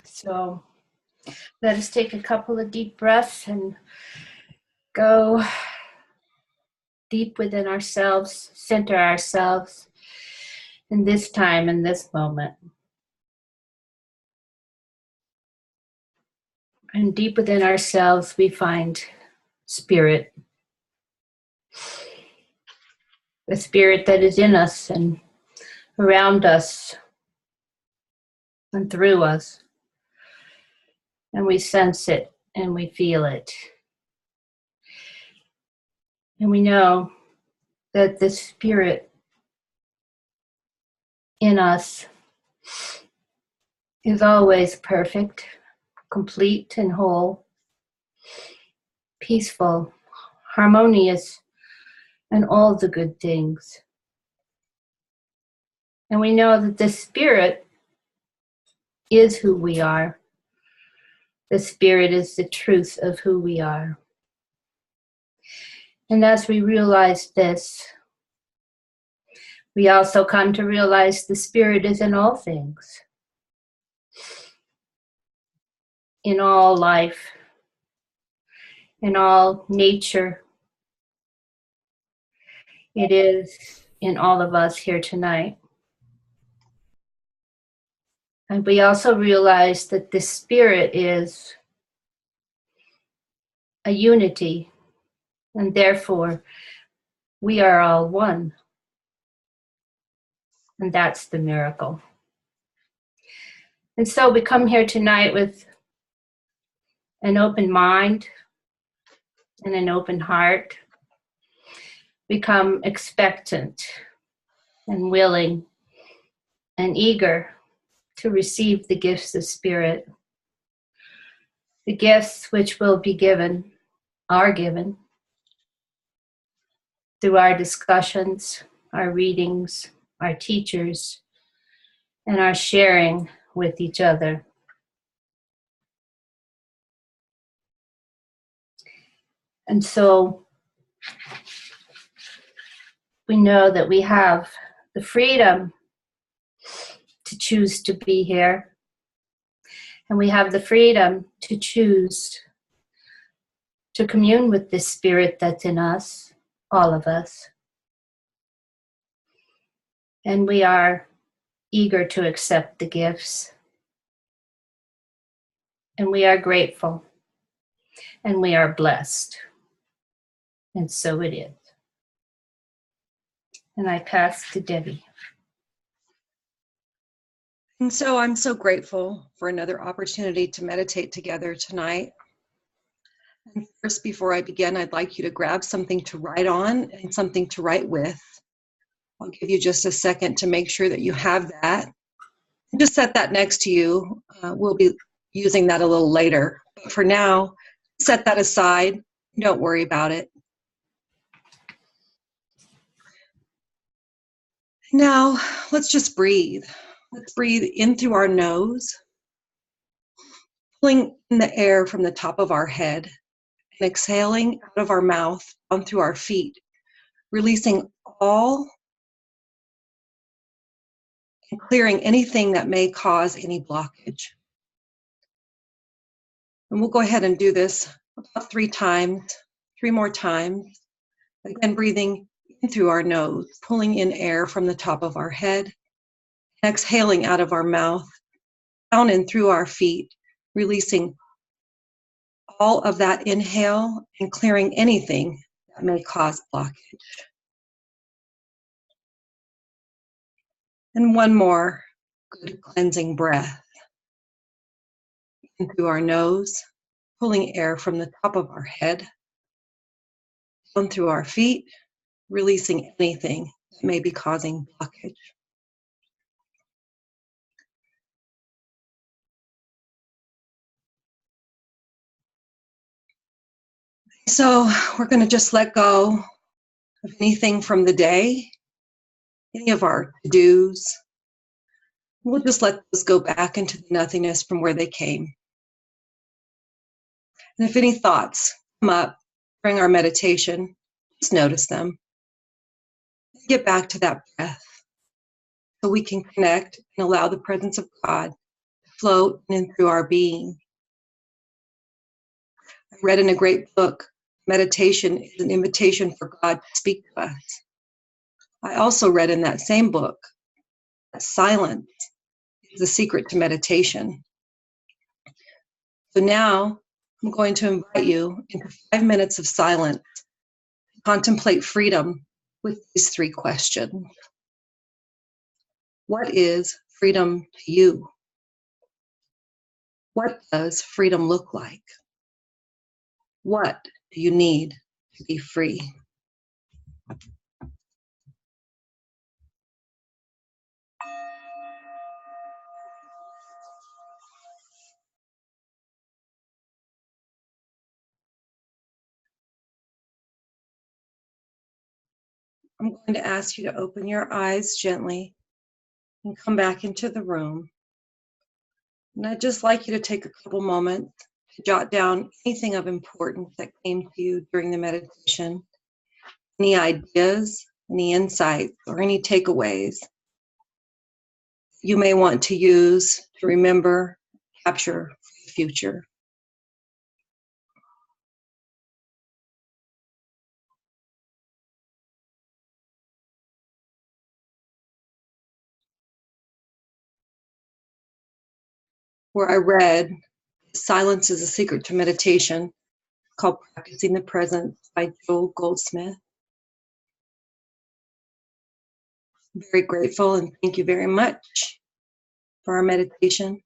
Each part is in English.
So let us take a couple of deep breaths and go deep within ourselves, center ourselves in this time, in this moment. And deep within ourselves, we find spirit. The spirit that is in us and around us and through us. And we sense it and we feel it. And we know that the spirit in us is always perfect, complete and whole, peaceful, harmonious, and all the good things. And we know that the spirit is who we are. The spirit is the truth of who we are. And as we realize this, we also come to realize the spirit is in all things, in all life, in all nature. It is in all of us here tonight. And we also realize that the spirit is a unity, and therefore we are all one. And that's the miracle. And so we come here tonight with an open mind and an open heart. Become expectant and willing and eager to receive the gifts of spirit. The gifts which will be given are given through our discussions, our readings, our teachers, and our sharing with each other. And so we know that we have the freedom to choose to be here. And we have the freedom to choose to commune with this spirit that's in us, all of us. And we are eager to accept the gifts. And we are grateful. And we are blessed. And so it is. And I pass to Debbie. And so I'm so grateful for another opportunity to meditate together tonight. And first, before I begin, I'd like you to grab something to write on and something to write with. I'll give you just a second to make sure that you have that. Just set that next to you. We'll be using that a little later. But for now, set that aside. Don't worry about it. Now, let's just breathe. Let's breathe in through our nose, pulling in the air from the top of our head, and exhaling out of our mouth down through our feet, releasing all and clearing anything that may cause any blockage. And we'll go ahead and do this about 3 times, 3 more times. Again, breathing in through our nose, pulling in air from the top of our head, exhaling out of our mouth, down and through our feet, releasing all of that inhale and clearing anything that may cause blockage. And one more good cleansing breath. In through our nose, pulling air from the top of our head, down through our feet, releasing anything that may be causing blockage. So we're going to just let go of anything from the day, any of our to-dos. We'll just let those go back into the nothingness from where they came. And if any thoughts come up during our meditation, just notice them. Get back to that breath so we can connect and allow the presence of God to float in and through our being. I read in a great book, meditation is an invitation for God to speak to us. I also read in that same book that silence is the secret to meditation. So now I'm going to invite you into 5 minutes of silence to contemplate freedom with these 3 questions. What is freedom to you? What does freedom look like? What do you need to be free? I'm going to ask you to open your eyes gently and come back into the room. And I'd just like you to take a couple moments to jot down anything of importance that came to you during the meditation, any ideas, any insights, or any takeaways you may want to use to remember, capture for the future. Where I read, Silence is a Secret to Meditation, called Practicing the Present by Joel Goldsmith. I'm very grateful and thank you very much for our meditation.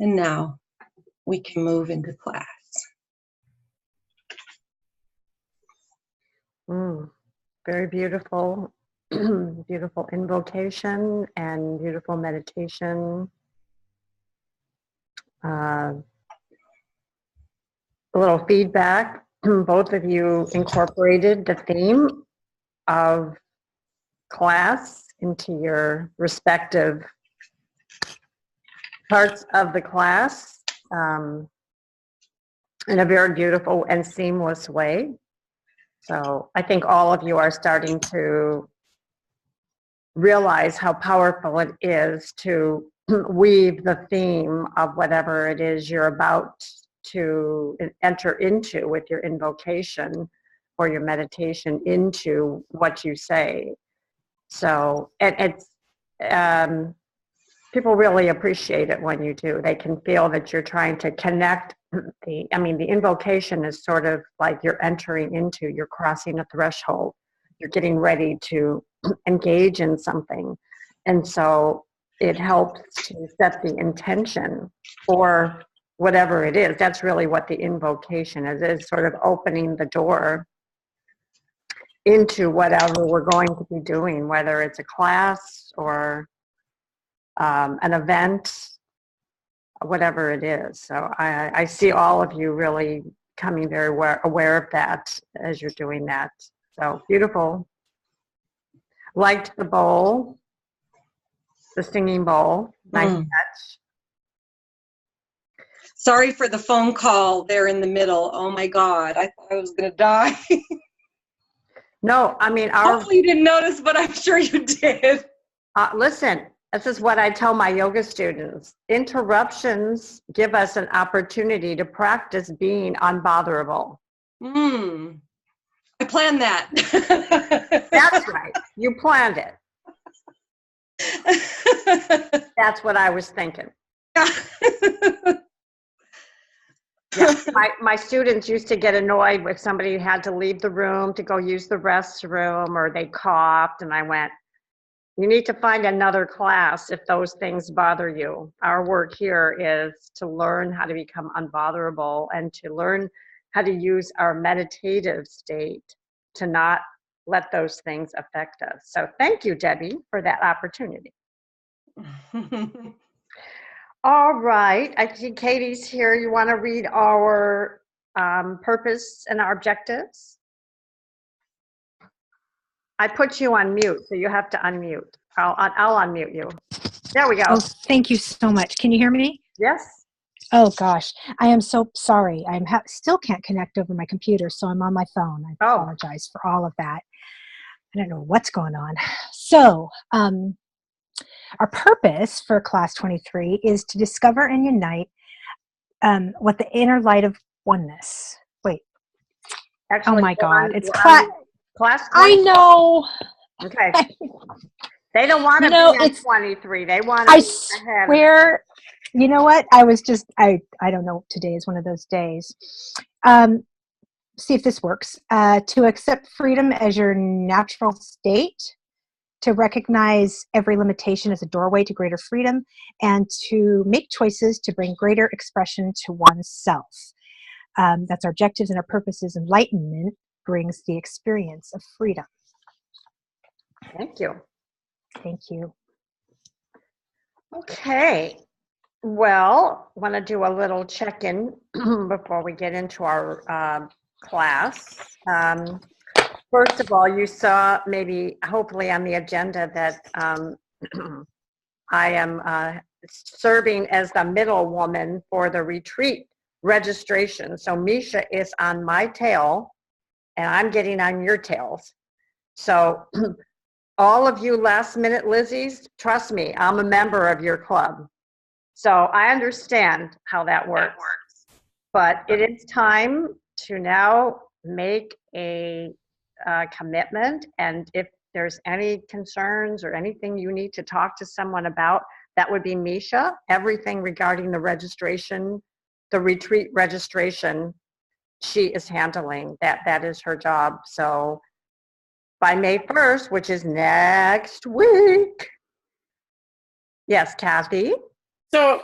And now we can move into class. Very beautiful, beautiful invocation and beautiful meditation. A little feedback. Both of you incorporated the theme of class into your respective parts of the class in a very beautiful and seamless way. So I think all of you are starting to realize how powerful it is to weave the theme of whatever it is you're about to enter into with your invocation or your meditation into what you say. So it's people really appreciate it when you do. They can feel that you're trying to connect. The invocation is sort of like you're entering into, you're crossing a threshold. You're getting ready to engage in something. And so it helps to set the intention for whatever it is. That's really what the invocation is sort of opening the door into whatever we're going to be doing, whether it's a class or an event, whatever it is. So I see all of you really coming very aware of that as you're doing that. So beautiful. Liked the bowl, the singing bowl. Nice touch. Sorry for the phone call there in the middle. Oh my God, I thought I was going to die. No, Hopefully you didn't notice, but I'm sure you did. Listen, this is what I tell my yoga students. Interruptions give us an opportunity to practice being unbotherable. I planned that. That's right. You planned it. That's what I was thinking. Yeah, my students used to get annoyed if somebody had to leave the room to go use the restroom or they coughed, and I went, you need to find another class if those things bother you. Our work here is to learn how to become unbotherable and to learn how to use our meditative state to not let those things affect us. So thank you, Debbie, for that opportunity. All right, I see Katie's here. You want to read our purpose and our objectives? I put you on mute, so you have to unmute. I'll unmute you. There we go. Oh, thank you so much. Can you hear me? Yes. Oh gosh, I am so sorry. I still can't connect over my computer, so I'm on my phone. I apologize for all of that. I don't know what's going on. So, our purpose for class 23 is to discover and unite what the inner light of oneness. Wait, Actually, oh my God, we're it's on class I 20. know. Okay. They don't want to You be know, on it's 23. They want to I be ahead of swear, you know what? I don't know. Today is one of those days. See if this works. To accept freedom as your natural state, to recognize every limitation as a doorway to greater freedom, and to make choices to bring greater expression to oneself. That's our objectives and our purposes. Enlightenment brings the experience of freedom. Thank you. Thank you. Okay. Well, want to do a little check-in before we get into our class. First of all, you saw maybe, hopefully on the agenda that I am serving as the middle woman for the retreat registration. So Misha is on my tail and I'm getting on your tails. So all of you last minute Lizzies, trust me, I'm a member of your club. So I understand how that works. But it is time to now make a commitment. And if there's any concerns or anything you need to talk to someone about, that would be Misha. Everything regarding the registration, the retreat registration, she is handling. That is her job. So by May 1st, which is next week. Yes, Kathy? So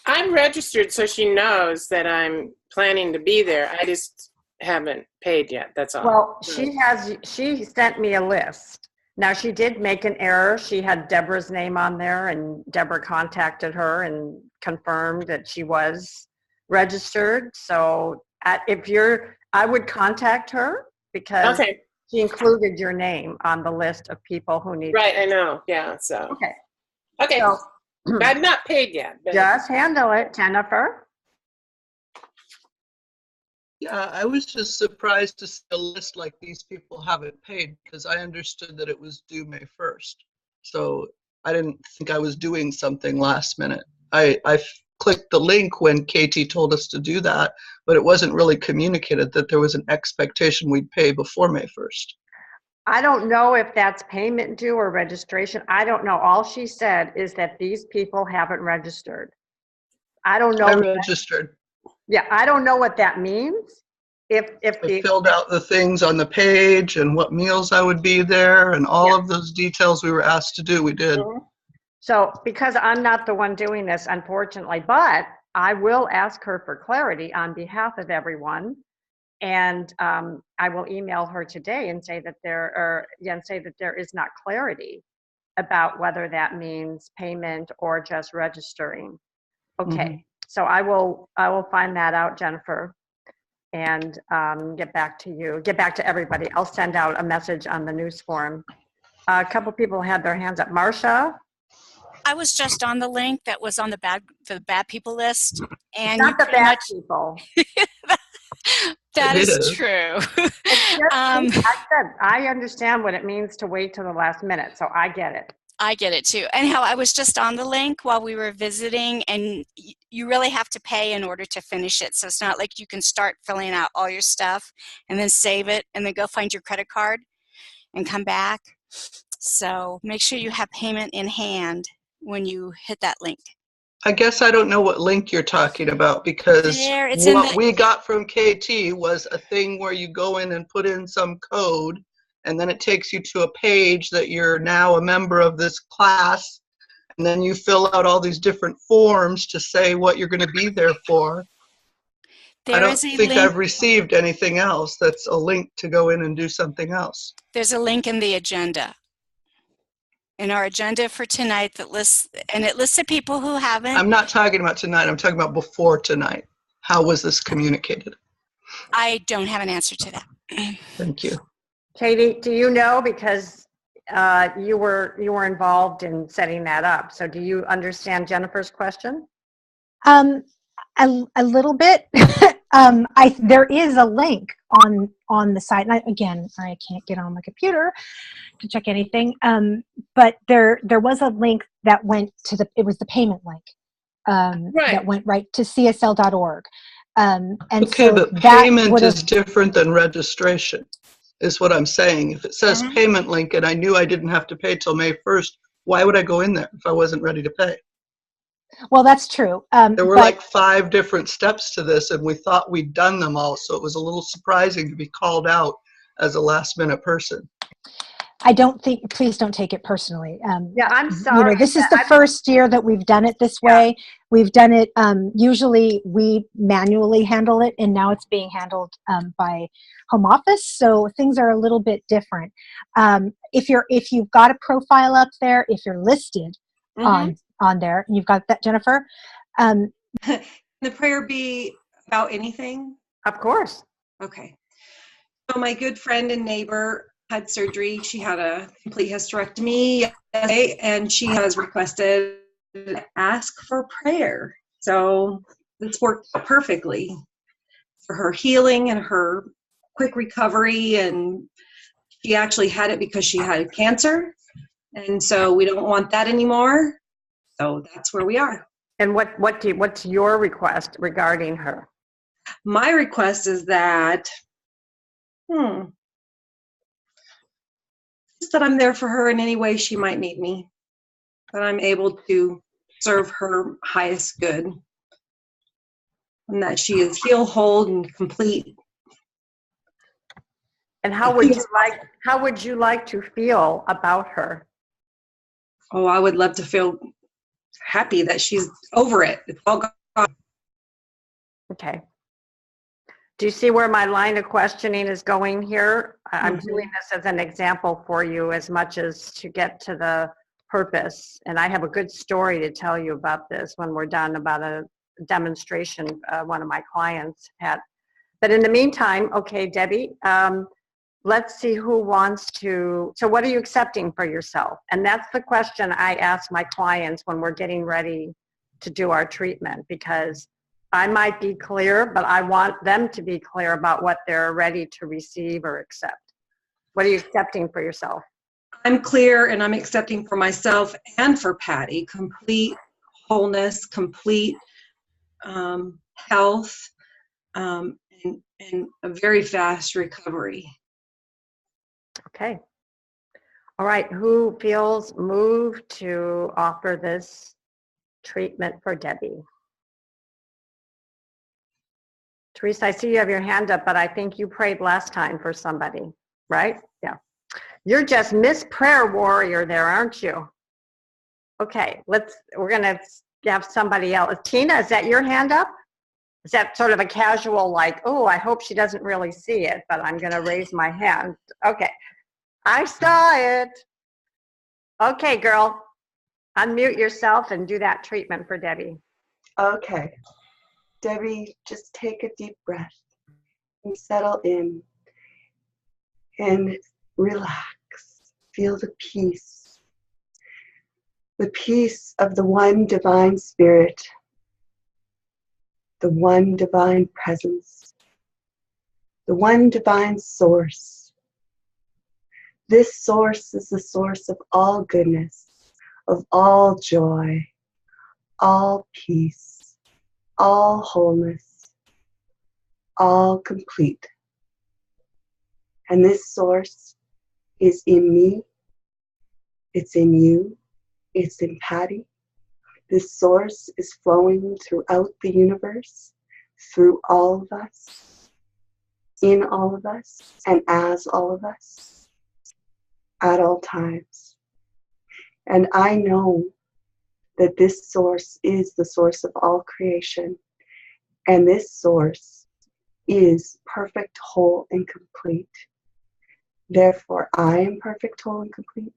I'm registered so she knows that I'm planning to be there. I just haven't paid yet. That's all. Well, she sent me a list. Now, she did make an error. She had Deborah's name on there, and Deborah contacted her and confirmed that she was registered. So I would contact her because Okay. she included your name on the list of people who need. Right, I know. Yeah, so. Okay. Okay. So I'm not paid yet. But just handle it, Jennifer. Yeah, I was just surprised to see a list like these people haven't paid because I understood that it was due May 1st. So I didn't think I was doing something last minute. I clicked the link when Katie told us to do that, but it wasn't really communicated that there was an expectation we'd pay before May 1st. I don't know if that's payment due or registration. I don't know. All she said is that these people haven't registered. I don't know. I registered. Yeah, I don't know what that means. If I filled out the things on the page and what meals I would be there and all of those details we were asked to do, we did. So because I'm not the one doing this, unfortunately, but I will ask her for clarity on behalf of everyone. And I will email her today and say that there is not clarity about whether that means payment or just registering. Okay, so I will find that out, Jennifer, and get back to everybody. I'll send out a message on the news forum. A couple people had their hands up. Marcia? I was just on the link that was on the bad people list, and Not the bad people. That It is is. true. I said I understand what it means to wait till the last minute, so I get it. I get it too. Anyhow, I was just on the link while we were visiting, and you really have to pay in order to finish it. So it's not like you can start filling out all your stuff and then save it and then go find your credit card and come back. So make sure you have payment in hand when you hit that link. I guess I don't know what link you're talking about because what we got from KT was a thing where you go in and put in some code and then it takes you to a page that you're now a member of this class, and then you fill out all these different forms to say what you're going to be there for. I don't think I've received anything else that's a link to go in and do something else. There's a link in the agenda. In our agenda for tonight that lists, and it lists the people who haven't. I'm not talking about tonight, I'm talking about before tonight. How was this communicated? I don't have an answer to that. Thank you. Katie, do you know, because you were involved in setting that up, so do you understand Jennifer's question? A little bit. There is a link on the site. And again, I can't get on my computer to check anything. But there was a link that went to it was the payment link that went right to csl.org. And okay, so but that payment would've- is different than registration, is what I'm saying. If it says payment link and I knew I didn't have to pay till May 1st, why would I go in there if I wasn't ready to pay? Well, that's true. There were like 5 different steps to this, and we thought we'd done them all, so it was a little surprising to be called out as a last-minute person. Please don't take it personally. Yeah, I'm sorry. This is the first year that we've done it this way. We've done it, usually we manually handle it, and now it's being handled by home office, so things are a little bit different. If you've got a profile up there, if you're listed on there, and you've got that, Jennifer. Can the prayer be about anything? Of course. Okay. So my good friend and neighbor had surgery. She had a complete hysterectomy yesterday, and she has requested ask for prayer. So it's worked out perfectly for her healing and her quick recovery. And she actually had it because she had cancer. And so we don't want that anymore. So that's where we are. And what's your request regarding her? My request is that, just that I'm there for her in any way she might need me, that I'm able to serve her highest good, and that she is healed, whole, and complete. And how would you like to feel about her? Oh, I would love to feel happy that she's over it. It's all gone. Okay. Do you see where my line of questioning is going here? I'm doing this as an example for you as much as to get to the purpose. And I have a good story to tell you about this when we're done, about a demonstration one of my clients had. But in the meantime, okay, Debbie, let's see who wants to. So what are you accepting for yourself? And that's the question I ask my clients when we're getting ready to do our treatment, because I might be clear, but I want them to be clear about what they're ready to receive or accept. What are you accepting for yourself? I'm clear, and I'm accepting for myself and for Patty complete wholeness, complete health, and a very fast recovery. Okay. All right. Who feels moved to offer this treatment for Debbie? Teresa, I see you have your hand up, but I think you prayed last time for somebody, right? Yeah. You're just Miss Prayer Warrior there, aren't you? Okay, we're gonna have somebody else. Tina, is that your hand up? Is that sort of a casual, like, oh, I hope she doesn't really see it, but I'm gonna raise my hand. Okay, I saw it. Okay, girl, unmute yourself and do that treatment for Debbie. Okay. Debbie, just take a deep breath and settle in and relax. Feel the peace of the one divine spirit, the one divine presence, the one divine source. This source is the source of all goodness, of all joy, all peace, all wholeness, all complete. And this source is in me, it's in you, it's in Patty. This source is flowing throughout the universe, through all of us, in all of us, and as all of us, at all times. And I know that this source is the source of all creation, and this source is perfect, whole, and complete. Therefore, I am perfect, whole, and complete.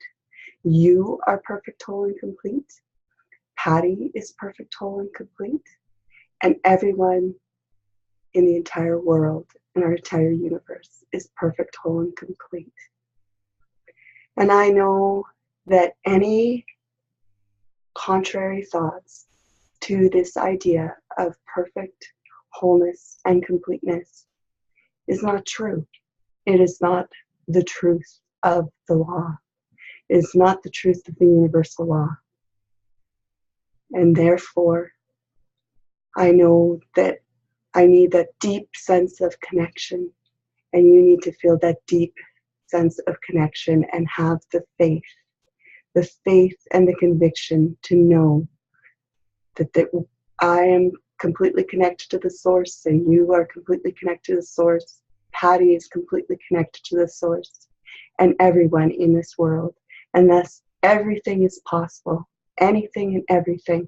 You are perfect, whole, and complete. Patty is perfect, whole, and complete. And everyone in the entire world, in our entire universe, is perfect, whole, and complete. And I know that any contrary thoughts to this idea of perfect, wholeness, and completeness is not true. It is not the truth of the law. It is not the truth of the universal law. And therefore, I know that I need that deep sense of connection, and you need to feel that deep sense of connection and have the faith and the conviction to know that I am completely connected to the source, and you are completely connected to the source. Patty is completely connected to the source, and everyone in this world. And thus, everything is possible. Anything and everything.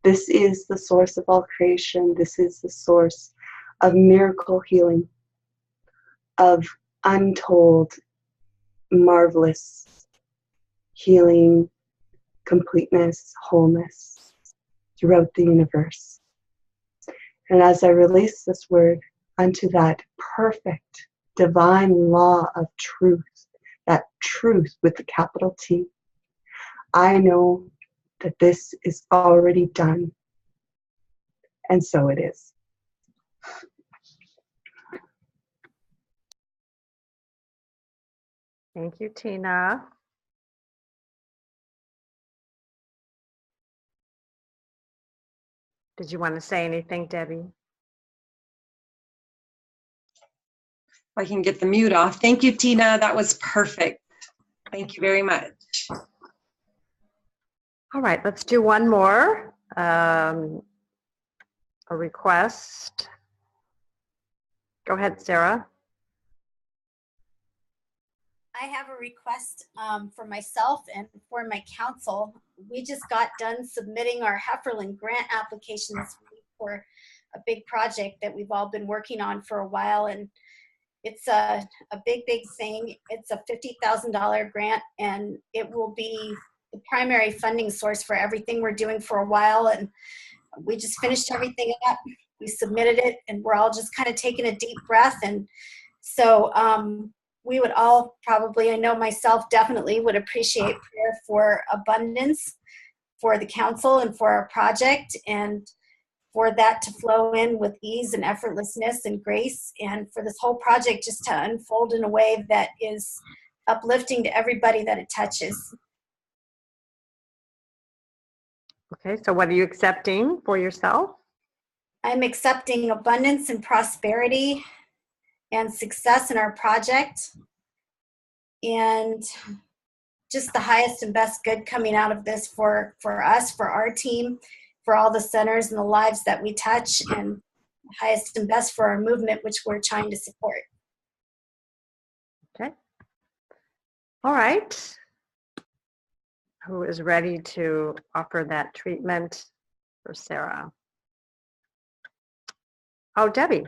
This is the source of all creation. This is the source of miracle healing, of untold, marvelous healing, completeness, wholeness throughout the universe. And as I release this word unto that perfect divine law of truth, that truth with the capital T, I know that this is already done. And so it is. Thank you, Tina. Did you want to say anything, Debbie? I can get the mute off. Thank you, Tina. That was perfect. Thank you very much. All right, let's do one more. A request. Go ahead, Sarah. I have a request for myself and for my council. We just got done submitting our Heiferland grant application this week for a big project that we've all been working on for a while, and it's a big thing. It's a $50,000 grant, and it will be the primary funding source for everything we're doing for a while. And we just finished everything up. We submitted it, and we're all just kind of taking a deep breath. And so we would all probably, I know myself definitely, would appreciate prayer for abundance for the council and for our project, and for that to flow in with ease and effortlessness and grace, and for this whole project just to unfold in a way that is uplifting to everybody that it touches. Okay, so what are you accepting for yourself? I'm accepting abundance and prosperity and success in our project, and just the highest and best good coming out of this for us, for our team, for all the centers and the lives that we touch, and highest and best for our movement, which we're trying to support. Okay. All right. Who is ready to offer that treatment for Sarah? Oh, Debbie.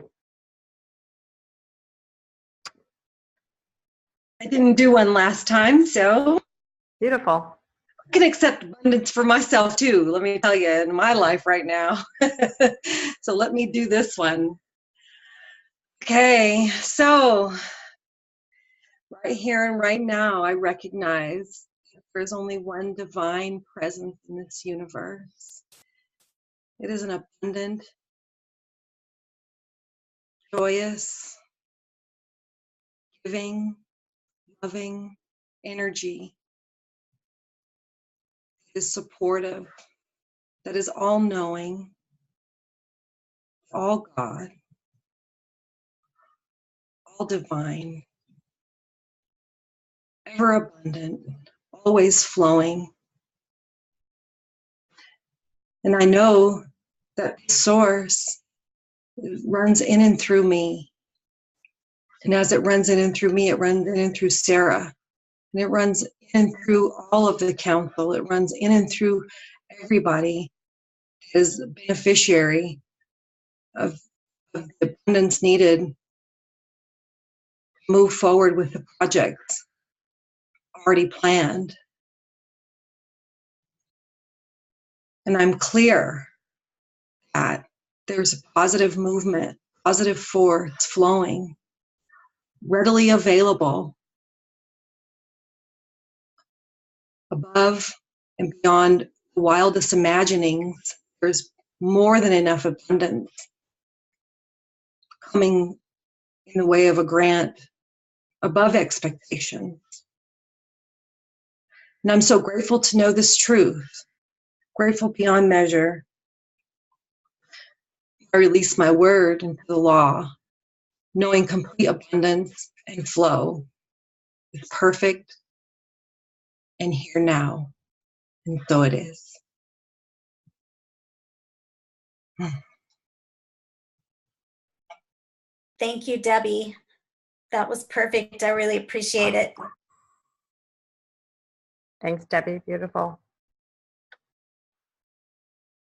I didn't do one last time, so Beautiful. I can accept abundance for myself too, let me tell you, in my life right now. So let me do this one. Okay, so right here and right now, I recognize that there's only one divine presence in this universe. It is an abundant, joyous, giving, loving energy. It is supportive, that is all-knowing, all God, all divine, ever abundant, always flowing. And I know that source runs in and through me. And as it runs in and through me, it runs in and through Sarah. And it runs in and through all of the council. It runs in and through everybody as a beneficiary of the abundance needed to move forward with the projects already planned. And I'm clear that there's a positive movement, positive force flowing, readily available, above and beyond the wildest imaginings. There's more than enough abundance coming in the way of a grant above expectations. And I'm so grateful to know this truth, grateful beyond measure. I release my word into the law, knowing complete abundance and flow is perfect and here now. And so it is. Thank you, Debbie. That was perfect. I really appreciate it. Thanks, Debbie. Beautiful.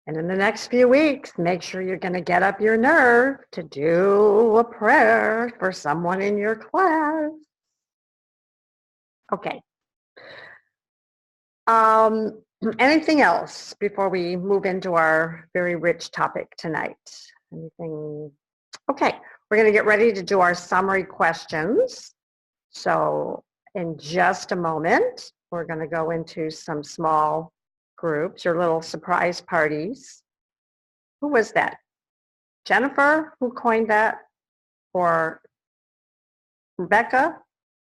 And in the next few weeks, make sure you're going to get up your nerve to do a prayer for someone in your class. Okay. Anything else before we move into our very rich topic tonight? Anything? Okay, we're going to get ready to do our summary questions. So in just a moment, we're going to go into some small groups, your little surprise parties. Who was that? Jennifer, who coined that? Or Rebecca?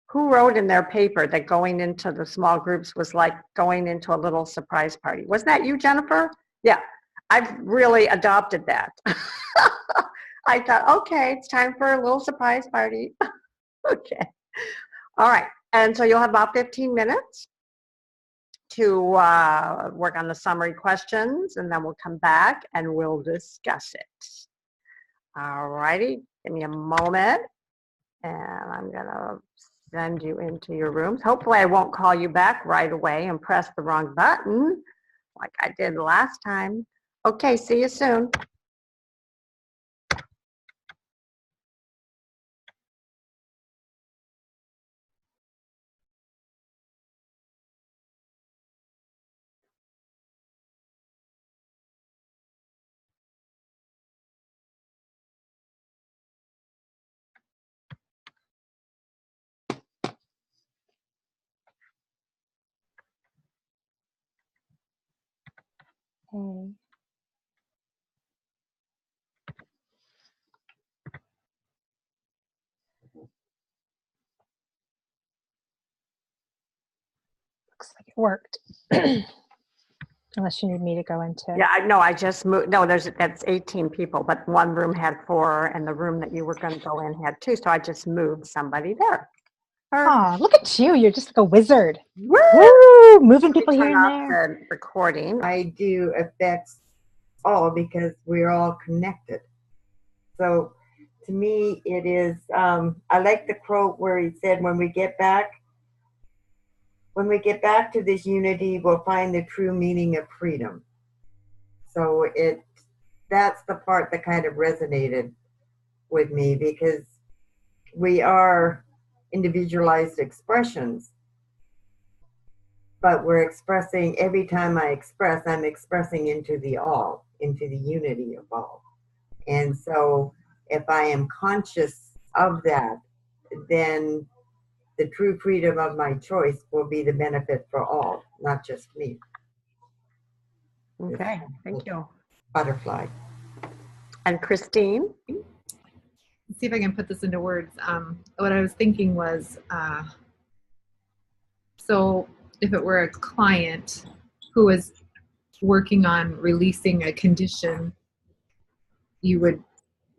Who wrote in their paper that going into the small groups was like going into a little surprise party? Wasn't that you, Jennifer? Yeah, I've really adopted that. I thought, okay, it's time for a little surprise party. Okay. All right. And so you'll have about 15 minutes to work on the summary questions, and then we'll come back and we'll discuss it. All righty. Give me a moment, and I'm going to send you into your rooms. Hopefully I won't call you back right away and press the wrong button like I did last time. Okay, see you soon. Okay. Looks like it worked. Unless you need me to go into. Yeah, I just moved. No, that's 18 people, but one room had 4, and the room that you were going to go in had 2. So I just moved somebody there. Oh, look at you. You're just like a wizard. Woo! Woo! Moving people here Turn and off there. the recording. I do affects all because we're all connected. So to me, it is, I like the quote where he said, when we get back to this unity, we'll find the true meaning of freedom. So that's the part that kind of resonated with me, because we are individualized expressions, but we're expressing, every time I express, I'm expressing into the all, into the unity of all. And so if I am conscious of that, then the true freedom of my choice will be the benefit for all, not just me. Okay, thank you. Butterfly. And Christine? Let's see if I can put this into words. What I was thinking was, so if it were a client who was working on releasing a condition, you would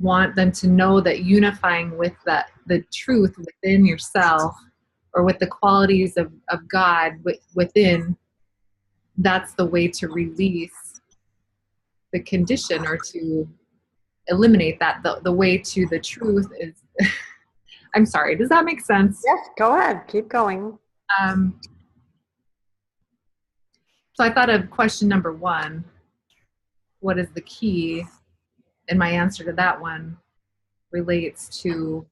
want them to know that unifying with the truth within yourself, or with the qualities of God within, that's the way to release the condition, or to eliminate that. The way to the truth is I'm sorry, does that make sense? Yes, go ahead, keep going. So I thought of question number 1, what is the key? And my answer to that one relates to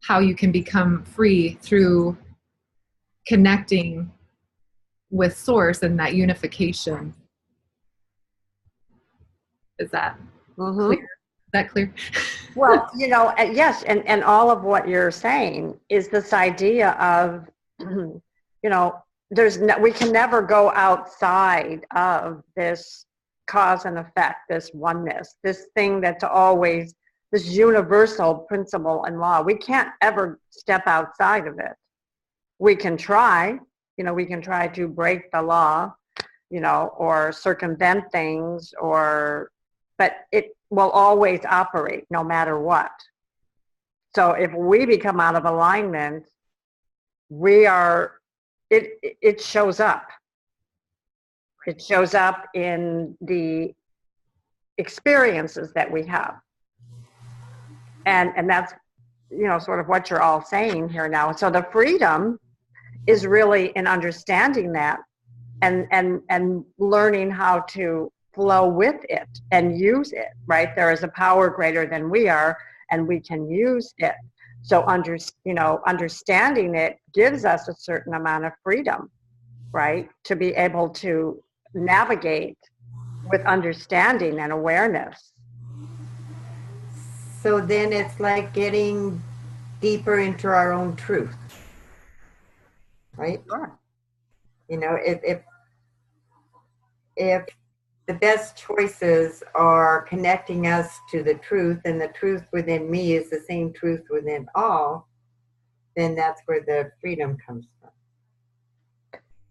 how you can become free through connecting with source and that unification. Is that clear? Is that clear? Well, yes, and all of what you're saying is this idea of, we can never go outside of this cause and effect, this oneness, this thing that's always this universal principle and law. We can't ever step outside of it. We can try, we can try to break the law, or circumvent things, but it will always operate no matter what. So if we become out of alignment, it shows up. It shows up in the experiences that we have. And that's, sort of what you're all saying here now. So the freedom is really in understanding that and learning how to flow with it and use it, right? There is a power greater than we are, and we can use it. So understanding it gives us a certain amount of freedom, right? To be able to navigate with understanding and awareness. So then it's like getting deeper into our own truth, right? Sure. If the best choices are connecting us to the truth, and the truth within me is the same truth within all, then that's where the freedom comes from.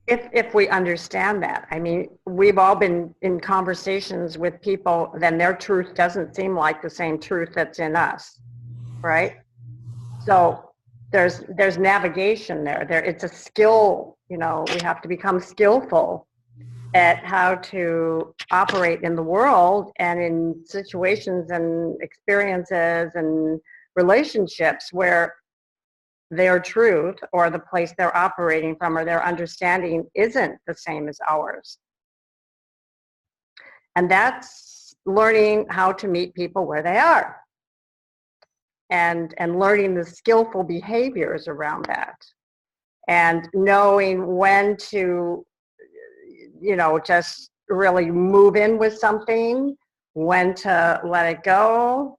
If we understand that. I mean, we've all been in conversations with people, then their truth doesn't seem like the same truth that's in us, right? So there's navigation there. It's a skill, we have to become skillful at how to operate in the world and in situations and experiences and relationships where their truth or the place they're operating from or their understanding isn't the same as ours. And that's learning how to meet people where they are and learning the skillful behaviors around that and knowing when to, just really move in with something, when to let it go,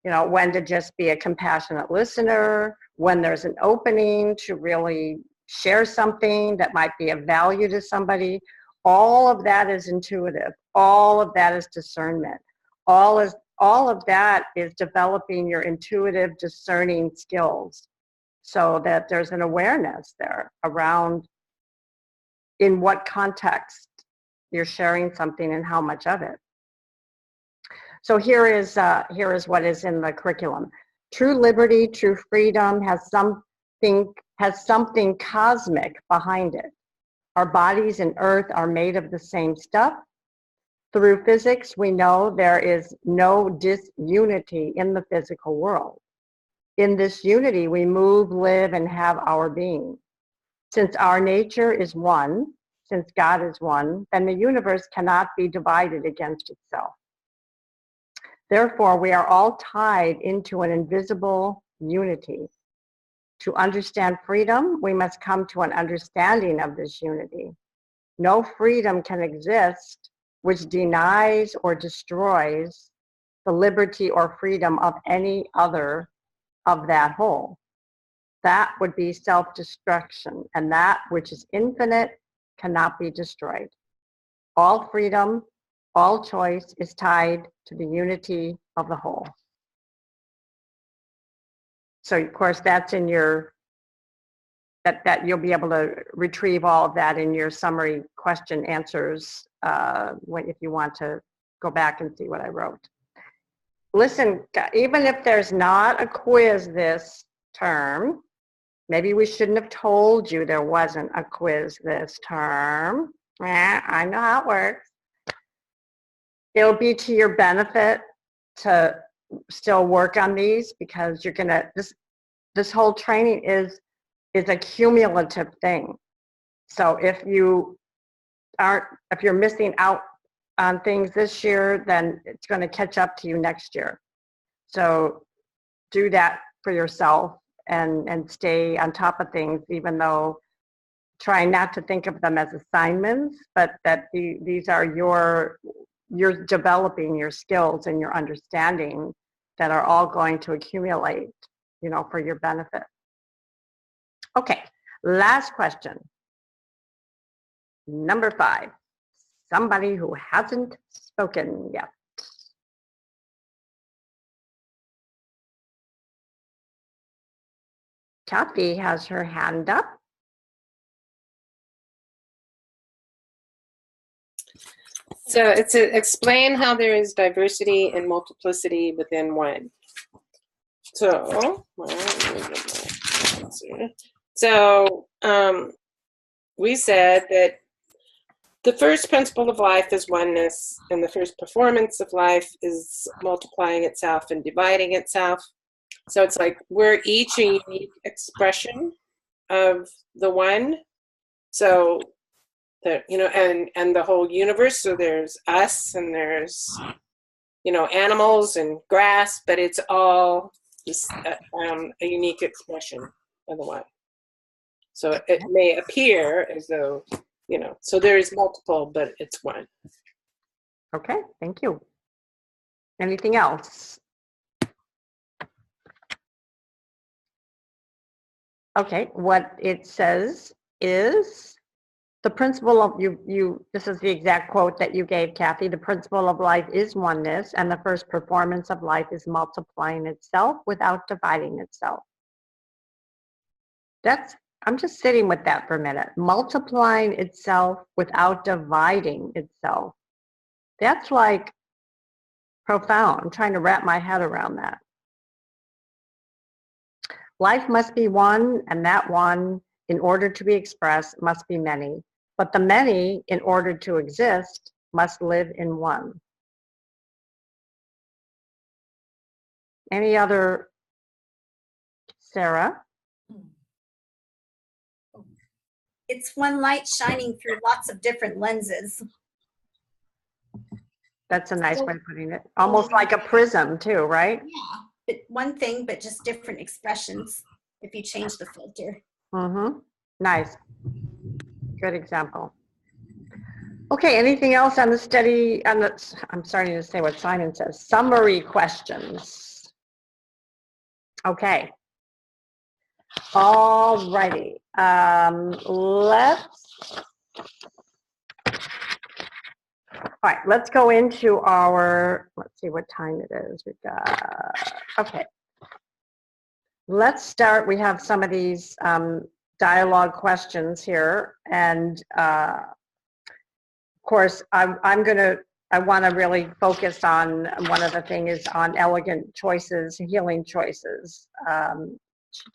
when to just be a compassionate listener, when there's an opening to really share something that might be of value to somebody. All of that is intuitive. All of that is discernment. All of that is developing your intuitive discerning skills so that there's an awareness there around in what context you're sharing something and how much of it. So here is what is in the curriculum. True liberty, true freedom has something cosmic behind it. Our bodies and earth are made of the same stuff. Through physics, we know there is no disunity in the physical world. In this unity, we move, live, and have our being. Since our nature is one, since God is one, then the universe cannot be divided against itself. Therefore, we are all tied into an invisible unity. To understand freedom, we must come to an understanding of this unity. No freedom can exist which denies or destroys the liberty or freedom of any other of that whole. That would be self-destruction, and that which is infinite cannot be destroyed. All freedom, all choice is tied to the unity of the whole. So of course that's in your, that you'll be able to retrieve all of that in your summary question answers if you want to go back and see what I wrote. Listen, even if there's not a quiz this term, maybe we shouldn't have told you there wasn't a quiz this term. I know how it works. It'll be to your benefit to still work on these because you're gonna, this whole training is a cumulative thing. So if you're missing out on things this year, then it's going to catch up to you next year. So do that for yourself and stay on top of things, even though try not to think of them as assignments, but that these are you're developing your skills and your understanding that are all going to accumulate, for your benefit. Okay, last question. Number 5, somebody who hasn't spoken yet. Kathy has her hand up. So it's a, explain how there is diversity and multiplicity within one. So, we said that the first principle of life is oneness, and the first performance of life is multiplying itself and dividing itself. So it's like we're each a unique expression of the one. So the, you know, and the whole universe. So there's us and there's, you know, animals and grass, but it's all just a unique expression of the one. So it may appear as though, you know, so there's multiple, but it's one. Okay, thank you. Anything else? Okay, what it says is the principle of this is the exact quote that you gave, Kathy. The principle of life is oneness, and the first performance of life is multiplying itself without dividing itself. I'm just sitting with that for a minute. Multiplying itself without dividing itself. That's like profound. I'm trying to wrap my head around that. Life must be one, and that one, in order to be expressed, must be many. But the many, in order to exist, must live in one. Any other, Sarah? It's one light shining through lots of different lenses. That's a nice way of putting it. Almost like a prism too, right? Yeah, but one thing, but just different expressions if you change the filter. Mm-hmm. Nice. Good example. Okay, anything else on the study? I'm starting to say what Simon says. Summary questions. Okay. All righty. Let's go into our, let's see what time it is. We've got, okay. Let's start, we have some of these dialogue questions here. And of course, I want to really focus on one of the things is on elegant choices, healing choices.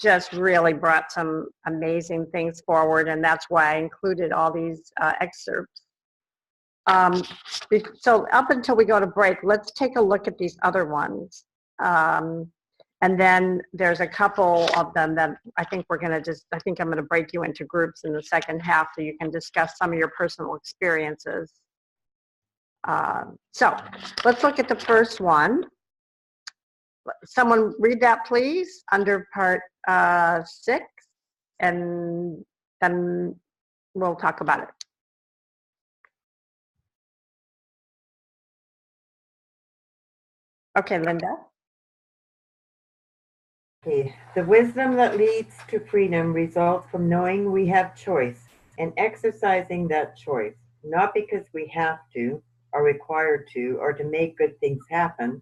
Just really brought some amazing things forward, and that's why I included all these excerpts. So up until we go to break, let's take a look at these other ones. And then there's a couple of them that I think I'm going to break you into groups in the second half so you can discuss some of your personal experiences. So let's look at the first one. Someone read that, please, under part 6, and then we'll talk about it. Okay, Linda. Okay. The wisdom that leads to freedom results from knowing we have choice and exercising that choice, not because we have to, are required to, or to make good things happen.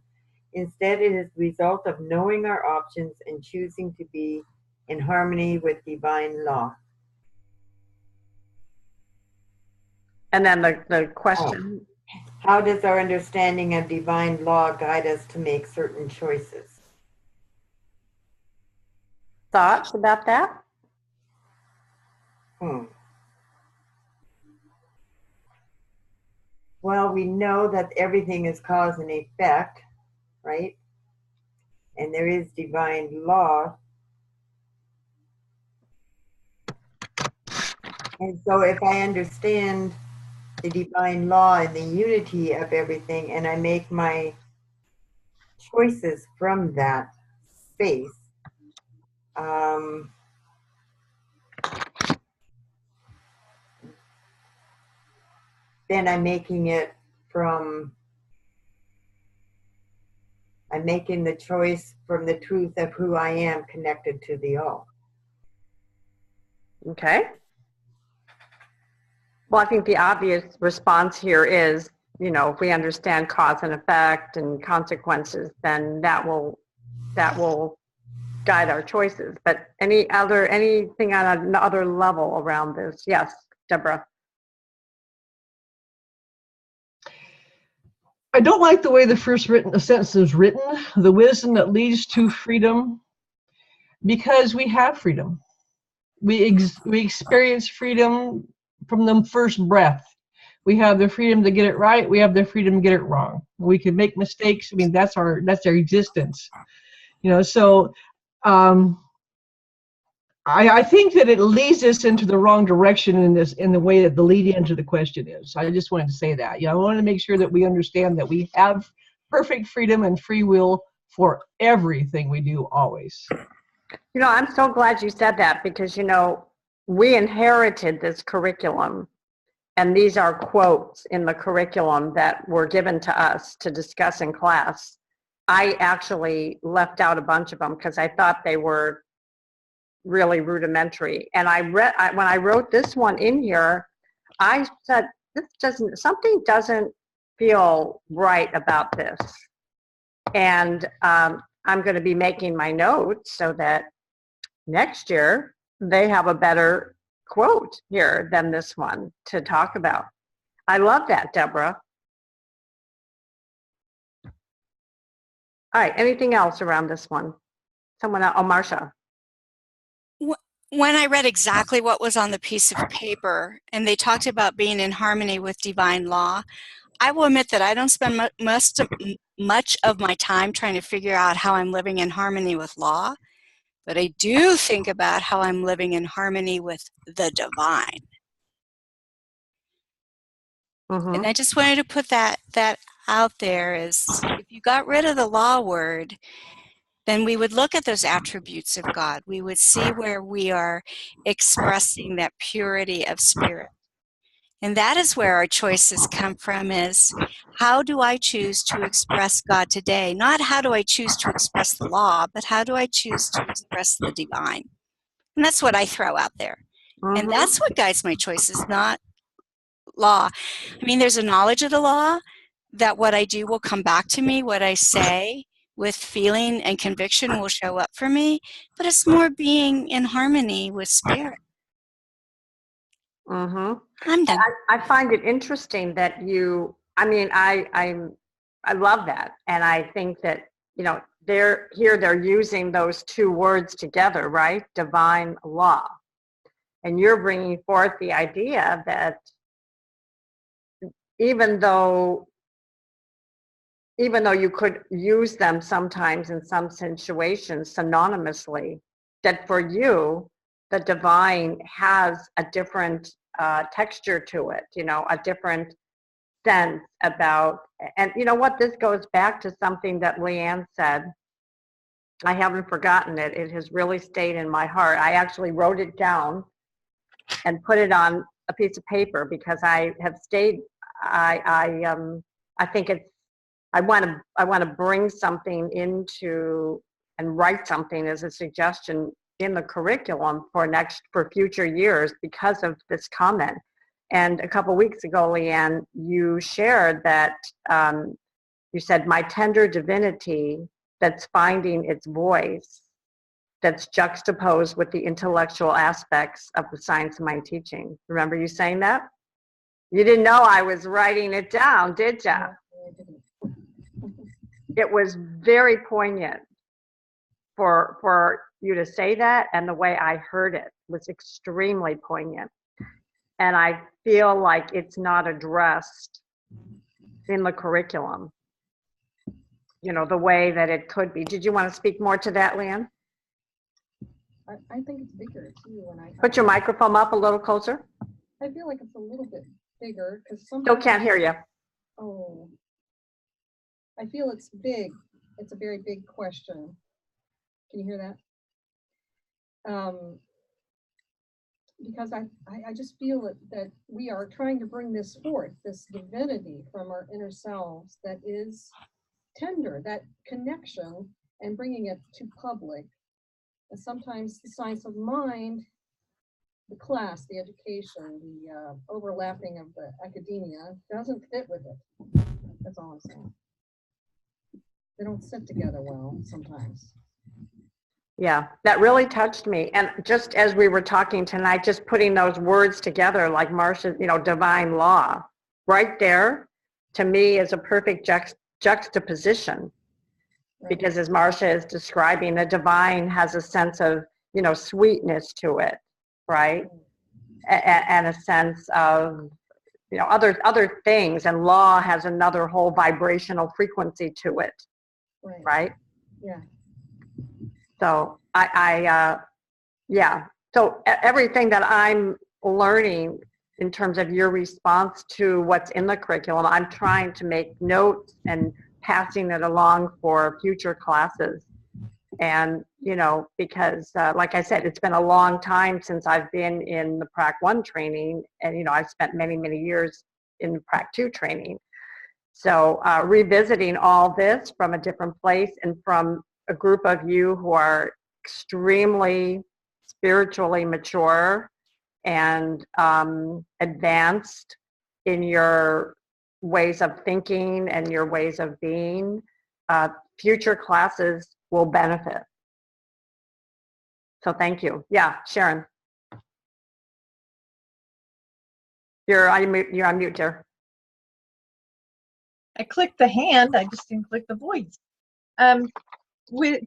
Instead, it is the result of knowing our options and choosing to be in harmony with divine law. And then the question. How does our understanding of divine law guide us to make certain choices? Thoughts about that? Well, we know that everything is cause and effect, right? And there is divine law. And so if I understand the divine law and the unity of everything, and I make my choices from that space, then I'm making the choice from the truth of who I am connected to the all. Okay. Well, I think the obvious response here is, if we understand cause and effect and consequences, then that will guide our choices. But anything on another level around this? Yes, Deborah. I don't like the way the first sentence is written, the wisdom that leads to freedom, because we have freedom. We experience freedom from the first breath. We have the freedom to get it right. We have the freedom to get it wrong. We can make mistakes. I mean, that's our existence. You know, so I think that it leads us into the wrong direction in the way that the lead into the question is. I just wanted to say that. You know, I want to make sure that we understand that we have perfect freedom and free will for everything we do always. You know, I'm so glad you said that, because, you know, we inherited this curriculum, and these are quotes in the curriculum that were given to us to discuss in class. I actually left out a bunch of them because I thought they were really rudimentary. And when I wrote this one in here, I said, something doesn't feel right about this. And I'm going to be making my notes so that next year they have a better quote here than this one to talk about. I love that, Deborah. All right, anything else around this one? Someone else? Oh, Marcia. When I read exactly what was on the piece of paper, and they talked about being in harmony with divine law, I will admit that I don't spend much of my time trying to figure out how I'm living in harmony with law, but I do think about how I'm living in harmony with the divine. Mm-hmm. And I just wanted to put that out there, is if you got rid of the law word, then we would look at those attributes of God. We would see where we are expressing that purity of spirit. And that is where our choices come from, is how do I choose to express God today? Not how do I choose to express the law, but how do I choose to express the divine? And that's what I throw out there. Mm-hmm. And that's what guides my choices, not law. I mean, there's a knowledge of the law that what I do will come back to me, what I say with feeling and conviction will show up for me, but it's more being in harmony with spirit. Mm-hmm. I'm done. I find it interesting that I love that. And I think that, you know, they're using those two words together, right? Divine law. And you're bringing forth the idea that even though you could use them sometimes in some situations synonymously, that for you, the divine has a different texture to it, you know, a different sense about, and you know what, this goes back to something that Leanne said. I haven't forgotten it. It has really stayed in my heart. I actually wrote it down and put it on a piece of paper because I have stayed, I think it's, I want to bring something into and write something as a suggestion in the curriculum for future years because of this comment. And a couple weeks ago, Leanne, you shared that you said, my tender divinity that's finding its voice, that's juxtaposed with the intellectual aspects of the science of mind teaching. Remember you saying that? You didn't know I was writing it down, did you? It was very poignant for you to say that, and the way I heard it was extremely poignant. And I feel like it's not addressed in the curriculum, you know, the way that it could be. Did you want to speak more to that, Leanne? I think it's bigger too. Put your microphone up a little closer. I feel like it's a little bit bigger because some. Still can't hear you. Oh. I feel it's big. It's a very big question. Can you hear that? Because I just feel that we are trying to bring this forth, this divinity from our inner selves that is tender, that connection, and bringing it to public. And sometimes the science of mind, the class, the education, the overlapping of the academia doesn't fit with it. That's all I'm saying. They don't sit together well sometimes. Yeah, that really touched me. And just as we were talking tonight, just putting those words together, like Marcia, divine law, right there, to me is a perfect juxtaposition. Because as Marcia is describing, the divine has a sense of, sweetness to it, right? And a sense of, other things. And law has another whole vibrational frequency to it, right? Yeah. So So everything that I'm learning in terms of your response to what's in the curriculum, I'm trying to make notes and passing it along for future classes. And, because like I said, it's been a long time since I've been in the Prac 1 training. And, I've spent many, many years in Prac 2 training. So revisiting all this from a different place and from a group of you who are extremely spiritually mature and advanced in your ways of thinking and your ways of being, future classes will benefit. So thank you. Yeah, Sharon. You're on mute, dear. I clicked the hand, I just didn't click the voice.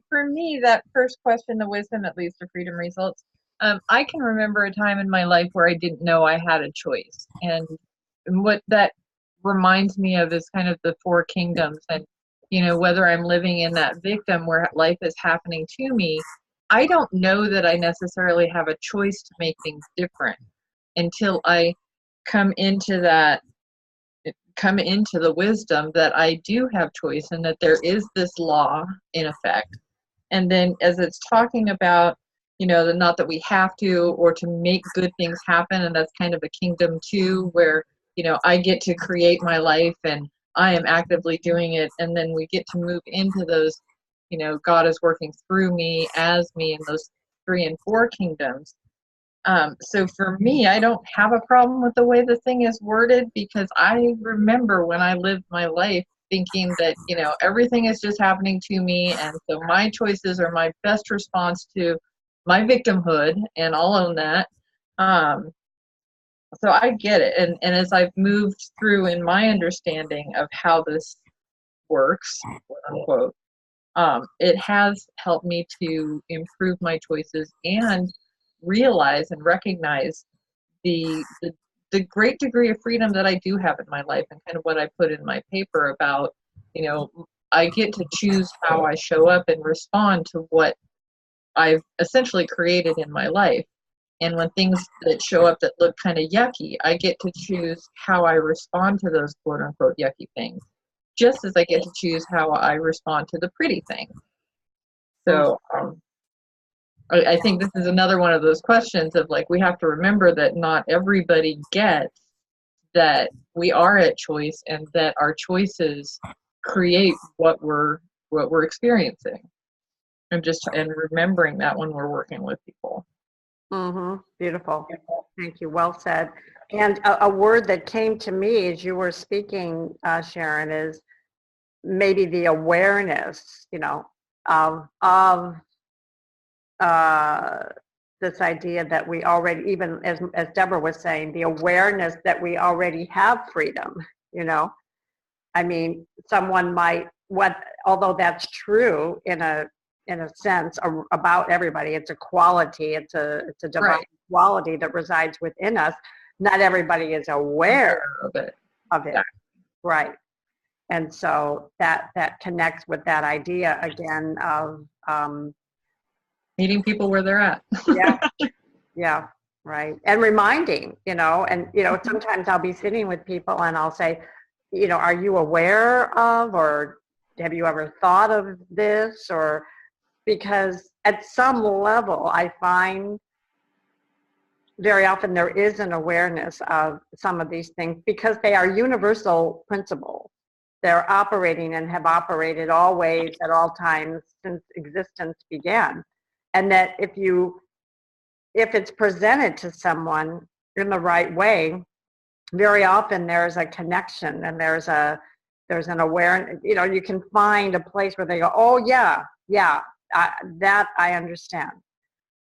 For me, that first question, the wisdom that leads to freedom results, I can remember a time in my life where I didn't know I had a choice. And what that reminds me of is kind of the four kingdoms. And, whether I'm living in that victim where life is happening to me, I don't know that I necessarily have a choice to make things different until I come into the wisdom that I do have choice and that there is this law in effect. And then as it's talking about, not that we have to or to make good things happen, and that's kind of a kingdom too, where, I get to create my life and I am actively doing it. And then we get to move into those, God is working through me, as me, in those 3 and 4 kingdoms. So for me, I don't have a problem with the way the thing is worded, because I remember when I lived my life thinking that, everything is just happening to me. And so my choices are my best response to my victimhood, and I'll own that. So I get it. And as I've moved through in my understanding of how this works, quote unquote, it has helped me to improve my choices and realize and recognize the great degree of freedom that I do have in my life, and kind of what I put in my paper about, I get to choose how I show up and respond to what I've essentially created in my life. And when things that show up that look kind of yucky, I get to choose how I respond to those quote unquote yucky things, just as I get to choose how I respond to the pretty things. So I think this is another one of those questions of, like, we have to remember that not everybody gets that we are at choice, and that our choices create what we're experiencing, and remembering that when we're working with people. Beautiful. Thank you. Well said. And a word that came to me as you were speaking, Sharon, is maybe the awareness, of this idea that we already, even as Deborah was saying, the awareness that we already have freedom. I mean, someone might, although that's true in a sense about everybody, it's a quality, it's a divine quality that resides within us. Not everybody is aware of it. Yeah. Right. And so that connects with that idea again of meeting people where they're at. Yeah, right. And reminding, sometimes I'll be sitting with people and I'll say, are you aware of, or have you ever thought of this? Or because at some level, I find very often there is an awareness of some of these things, because they are universal principles. They're operating and have operated always at all times since existence began. And that if it's presented to someone in the right way, very often there's a connection, and there's an awareness. You can find a place where they go, oh yeah, that I understand.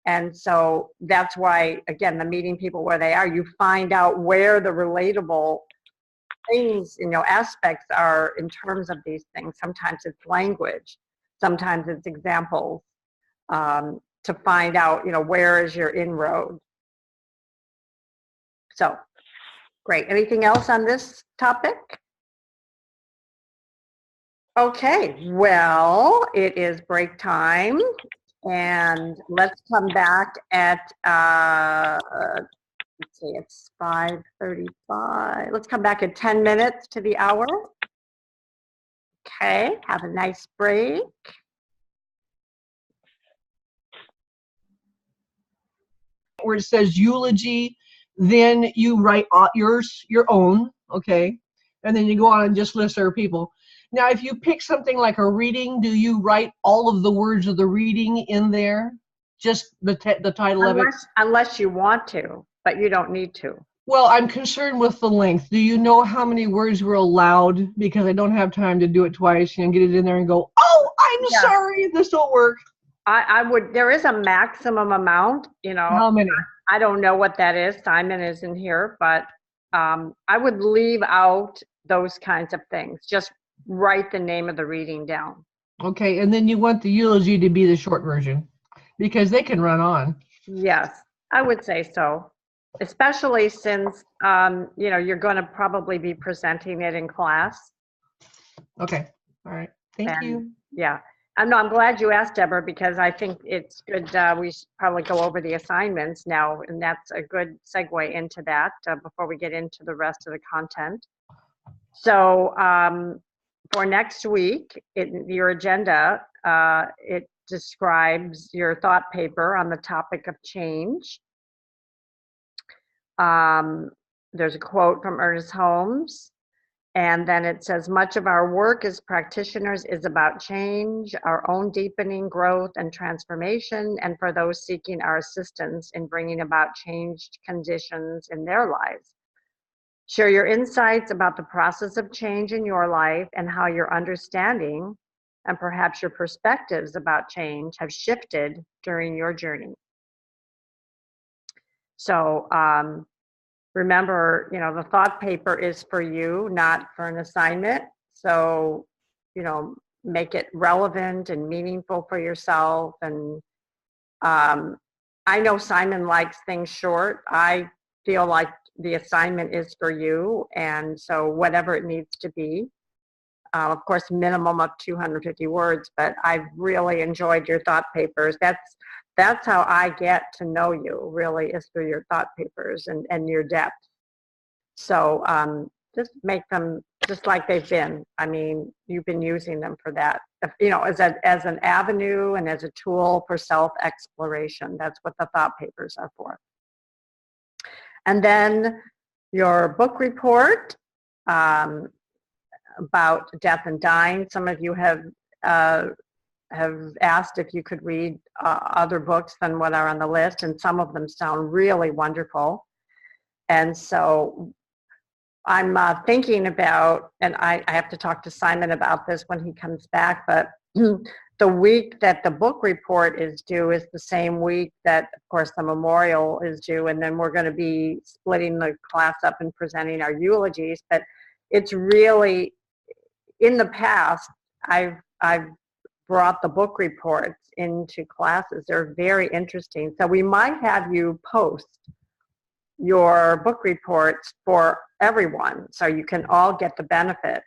And so that's why, again, the meeting people where they are, you find out where the relatable things, aspects are in terms of these things. Sometimes it's language, sometimes it's examples, to find out, where is your inroad. So, great. Anything else on this topic? Okay, well, it is break time, and let's come back at, let's see, it's 5:35. Let's come back at 10 minutes to the hour. Okay, have a nice break. Where it says eulogy, then you write your own, okay? And then you go on and just list other people. Now, if you pick something like a reading, do you write all of the words of the reading in there? Just the title of it? Unless you want to, but you don't need to. Well, I'm concerned with the length. Do you know how many words were allowed? Because I don't have time to do it twice and get it in there and go, oh, I'm sorry, this don't work. I would, there is a maximum amount, How many? I don't know what that is. Simon isn't here, but I would leave out those kinds of things. Just write the name of the reading down. Okay, and then you want the eulogy to be the short version because they can run on. Yes, I would say so. Especially since, you're going to probably be presenting it in class. Okay, all right. Thank you. Yeah. I'm glad you asked, Deborah, because I think it's good. We should probably go over the assignments now, and that's a good segue into that before we get into the rest of the content. So for next week, your agenda, it describes your thought paper on the topic of change. There's a quote from Ernest Holmes. And then it says, much of our work as practitioners is about change, our own deepening, growth, and transformation, and for those seeking our assistance in bringing about changed conditions in their lives. Share your insights about the process of change in your life and how your understanding and perhaps your perspectives about change have shifted during your journey. So, remember, the thought paper is for you, not for an assignment. So, make it relevant and meaningful for yourself. And I know Simon likes things short. I feel like the assignment is for you. And so whatever it needs to be, of course, minimum of 250 words, but I've really enjoyed your thought papers. That's how I get to know you, really, is through your thought papers and your depth. So just make them just like they've been. I mean, you've been using them for that, as an avenue and as a tool for self-exploration. That's what the thought papers are for. And then your book report about death and dying. Some of you have asked if you could read other books than what are on the list, and some of them sound really wonderful. And so I'm thinking about, and I have to talk to Simon about this when he comes back, but the week that the book report is due is the same week that, of course, the memorial is due, and then we're going to be splitting the class up and presenting our eulogies. But it's really, in the past, I've brought the book reports into classes. They're very interesting. So we might have you post your book reports for everyone, so you can all get the benefit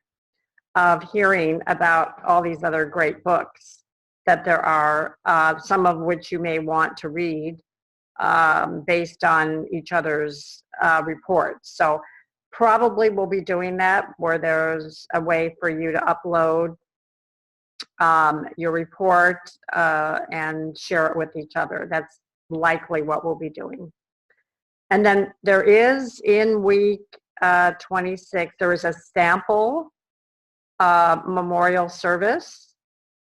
of hearing about all these other great books that there are, some of which you may want to read based on each other's reports. So probably we'll be doing that, where there's a way for you to upload your report and share it with each other. That's likely what we'll be doing. And then there is, in week 26, there is a sample memorial service.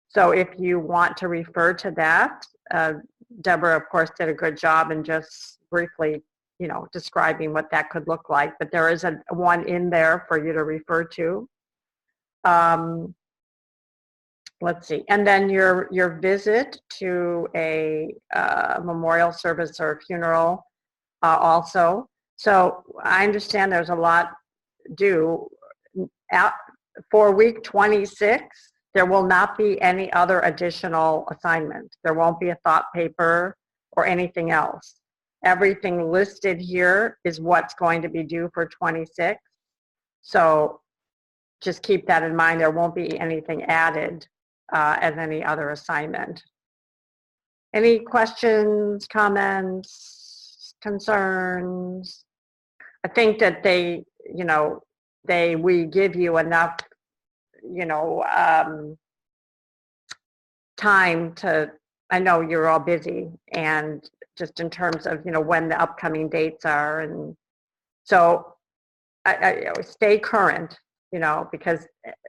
So if you want to refer to that, Deborah, of course, did a good job in just briefly, describing what that could look like. But there is one in there for you to refer to. let's see, and then your visit to a memorial service or funeral also. So I understand there's a lot due. For week 26, there will not be any other additional assignment. There won't be a thought paper or anything else. Everything listed here is what's going to be due for 26. So just keep that in mind. There won't be anything added as any other assignment. Any questions, comments, concerns? I think that they, you know, we give you enough, you know, time to, I know you're all busy, and just in terms of, you know, when the upcoming dates are. And so I stay current, you know, because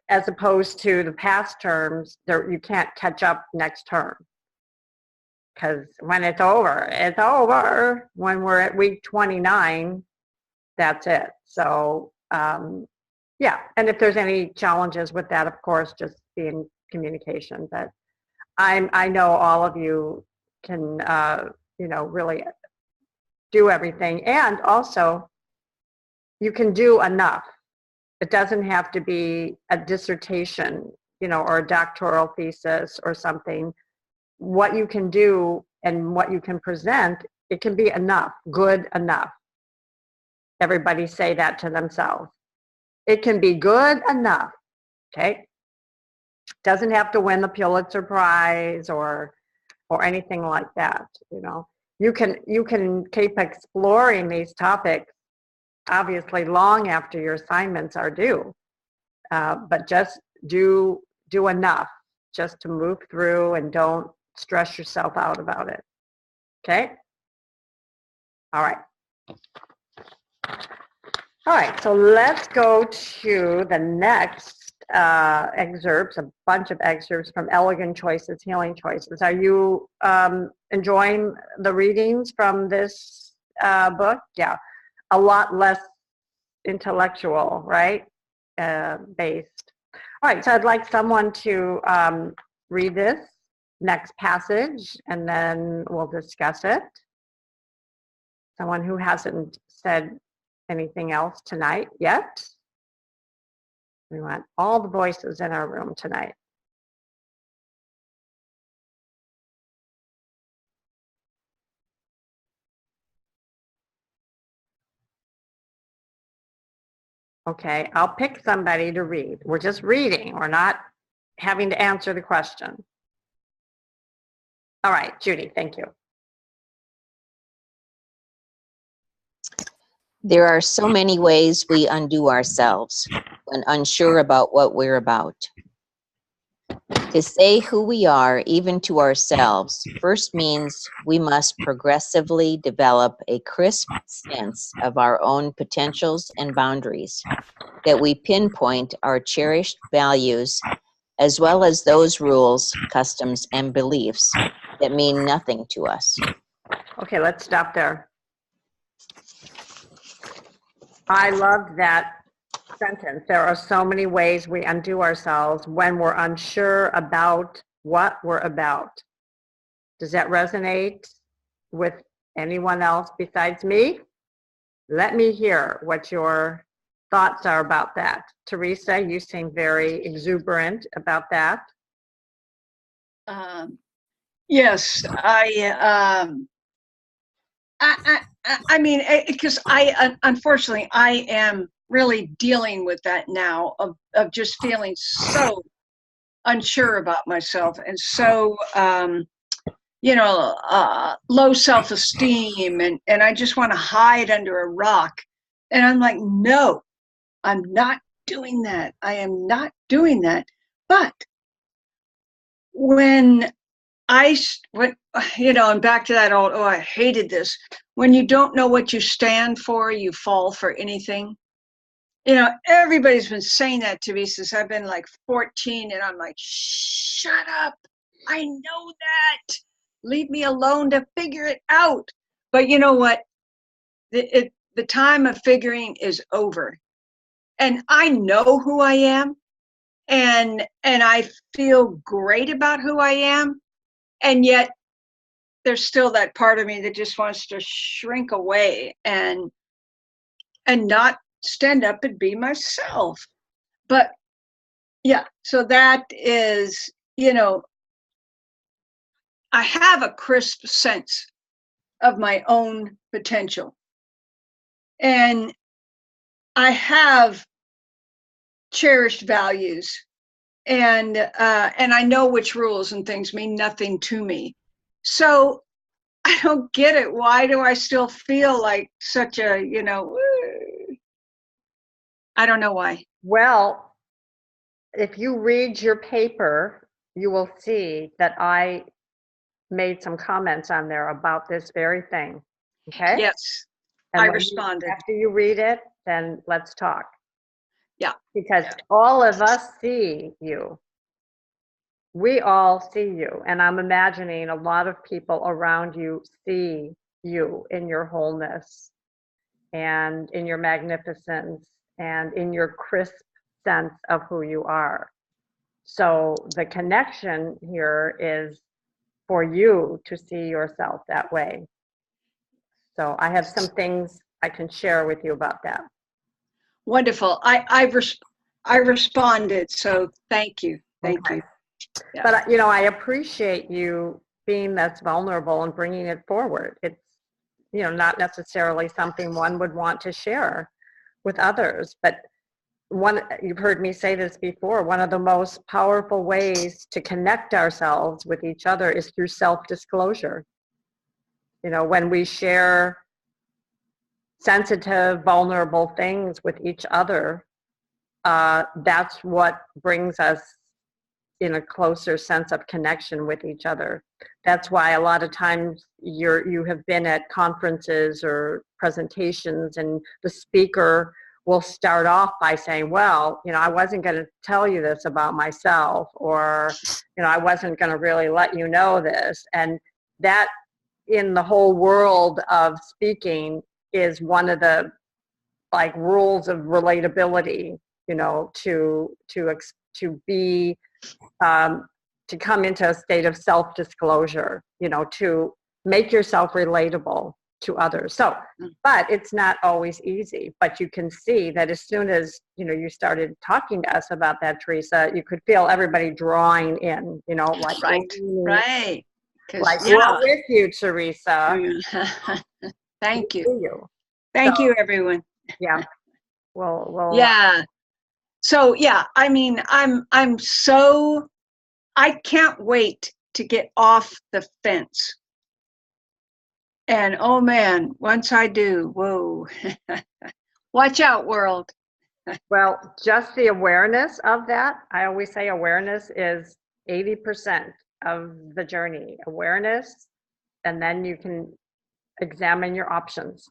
as opposed to the past terms, you can't catch up next term. Because when it's over, it's over. When we're at week 29, that's it. So, yeah, and if there's any challenges with that, of course, just be in communication. But I know all of you can, you know, really do everything. And also, you can do enough. It doesn't have to be a dissertation, you know, or a doctoral thesis or something. What you can do and what you can present, it can be enough, good enough. Everybody say that to themselves. It can be good enough, okay? Doesn't have to win the Pulitzer Prize or anything like that, you know. You can keep exploring these topics, obviously, long after your assignments are due, but just do enough just to move through and don't stress yourself out about it, okay? All right. All right, so let's go to the next excerpts, a bunch of excerpts from Elegant Choices, Healing Choices. Are you enjoying the readings from this book? Yeah, a lot less intellectual, right, based. All right, so I'd like someone to read this next passage, and then we'll discuss it. Someone who hasn't said anything else tonight yet. We want all the voices in our room tonight. Okay, I'll pick somebody to read. We're just reading. We're not having to answer the question. All right, Judy, thank you. There are so many ways we undo ourselves when unsure about what we're about. To say who we are, even to ourselves, first means we must progressively develop a crisp sense of our own potentials and boundaries, that we pinpoint our cherished values, as well as those rules, customs, and beliefs that mean nothing to us. Okay, let's stop there. I love that sentence. There are so many ways we undo ourselves when we're unsure about what we're about. Does that resonate with anyone else besides me? Let me hear what your thoughts are about that. Teresa, you seem very exuberant about that. Yes, I mean, because unfortunately, I am really dealing with that now of just feeling so unsure about myself and so, you know, low self-esteem, and I just want to hide under a rock. And I'm like, no, I'm not doing that. I am not doing that. But when you know, and back to that old, oh, I hated this. When you don't know what you stand for, you fall for anything. You know, everybody's been saying that to me since I've been like 14, and I'm like, shut up. I know that. Leave me alone to figure it out. But you know what? The time of figuring is over. And I know who I am. and I feel great about who I am, and yet there's still that part of me that just wants to shrink away and not stand up and be myself. But yeah, so that is, you know, I have a crisp sense of my own potential, and I have cherished values, and I know which rules and things mean nothing to me. So I don't get it. Why do I still feel like such a, you know, I don't know why. Well, if you read your paper, you will see that I made some comments on there about this very thing. Okay? Yes, And I when responded. after you read it, then let's talk. Yeah. Because all of us see you. We all see you. And I'm imagining a lot of people around you see you in your wholeness and in your magnificence and in your crisp sense of who you are. So the connection here is for you to see yourself that way. So I have some things I can share with you about that. Wonderful. I responded. So thank you. Thank you. Yeah. But, you know, I appreciate you being that's vulnerable and bringing it forward. It's, you know, not necessarily something one would want to share with others, but you've heard me say this before, one of the most powerful ways to connect ourselves with each other is through self-disclosure. You know, when we share sensitive, vulnerable things with each other, that's what brings us in a closer sense of connection with each other. That's why a lot of times you have been at conferences or presentations and the speaker will start off by saying, well, you know, I wasn't going to tell you this about myself, or, you know, I wasn't going to really let you know this. And that in the whole world of speaking is one of the like rules of relatability, you know, to be to come into a state of self-disclosure, you know, to make yourself relatable to others. So, but it's not always easy, but you can see that as soon as, you know, you started talking to us about that, Teresa, you could feel everybody drawing in, you know, like, right. Like, we're with you, Teresa. Thank you. you. Thank you, everyone. Yeah. Well. Yeah. So yeah, I mean, I'm so, I can't wait to get off the fence. And oh man, once I do, whoa, watch out, world. Well, just the awareness of that, I always say awareness is 80% of the journey. Awareness, and then you can examine your options.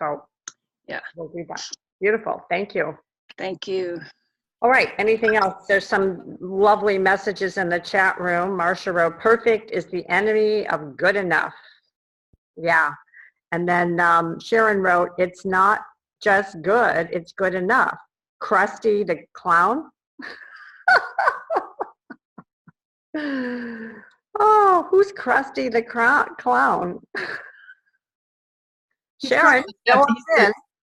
So yeah, we'll do that. Beautiful. Thank you. Thank you. All right. Anything else? There's some lovely messages in the chat room. Marcia wrote, perfect is the enemy of good enough. Yeah. And then Sharon wrote, it's not just good, it's good enough. Krusty the Clown. Oh, who's Krusty the Clown? Sharon,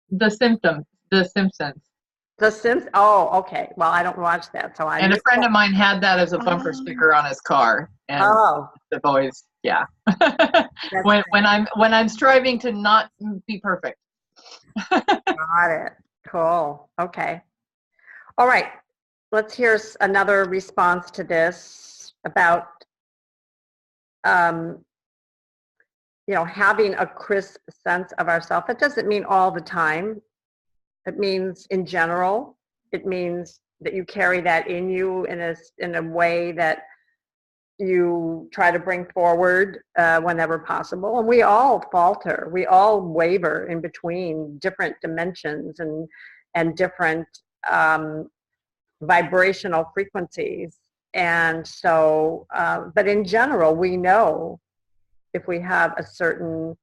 The Simpsons. The Simpsons. Oh, okay. Well, I don't watch that, so I. And a friend of mine had that as a bumper sticker on his car, and the boys, yeah. when I'm striving to not be perfect. Got it. Cool. Okay. All right. Let's hear another response to this about, you know, having a crisp sense of ourselves. It doesn't mean all the time. It means in general. It means that you carry that in you in a way that you try to bring forward whenever possible. And we all falter. We all waver in between different dimensions and different vibrational frequencies. And so, but in general, we know if we have a certain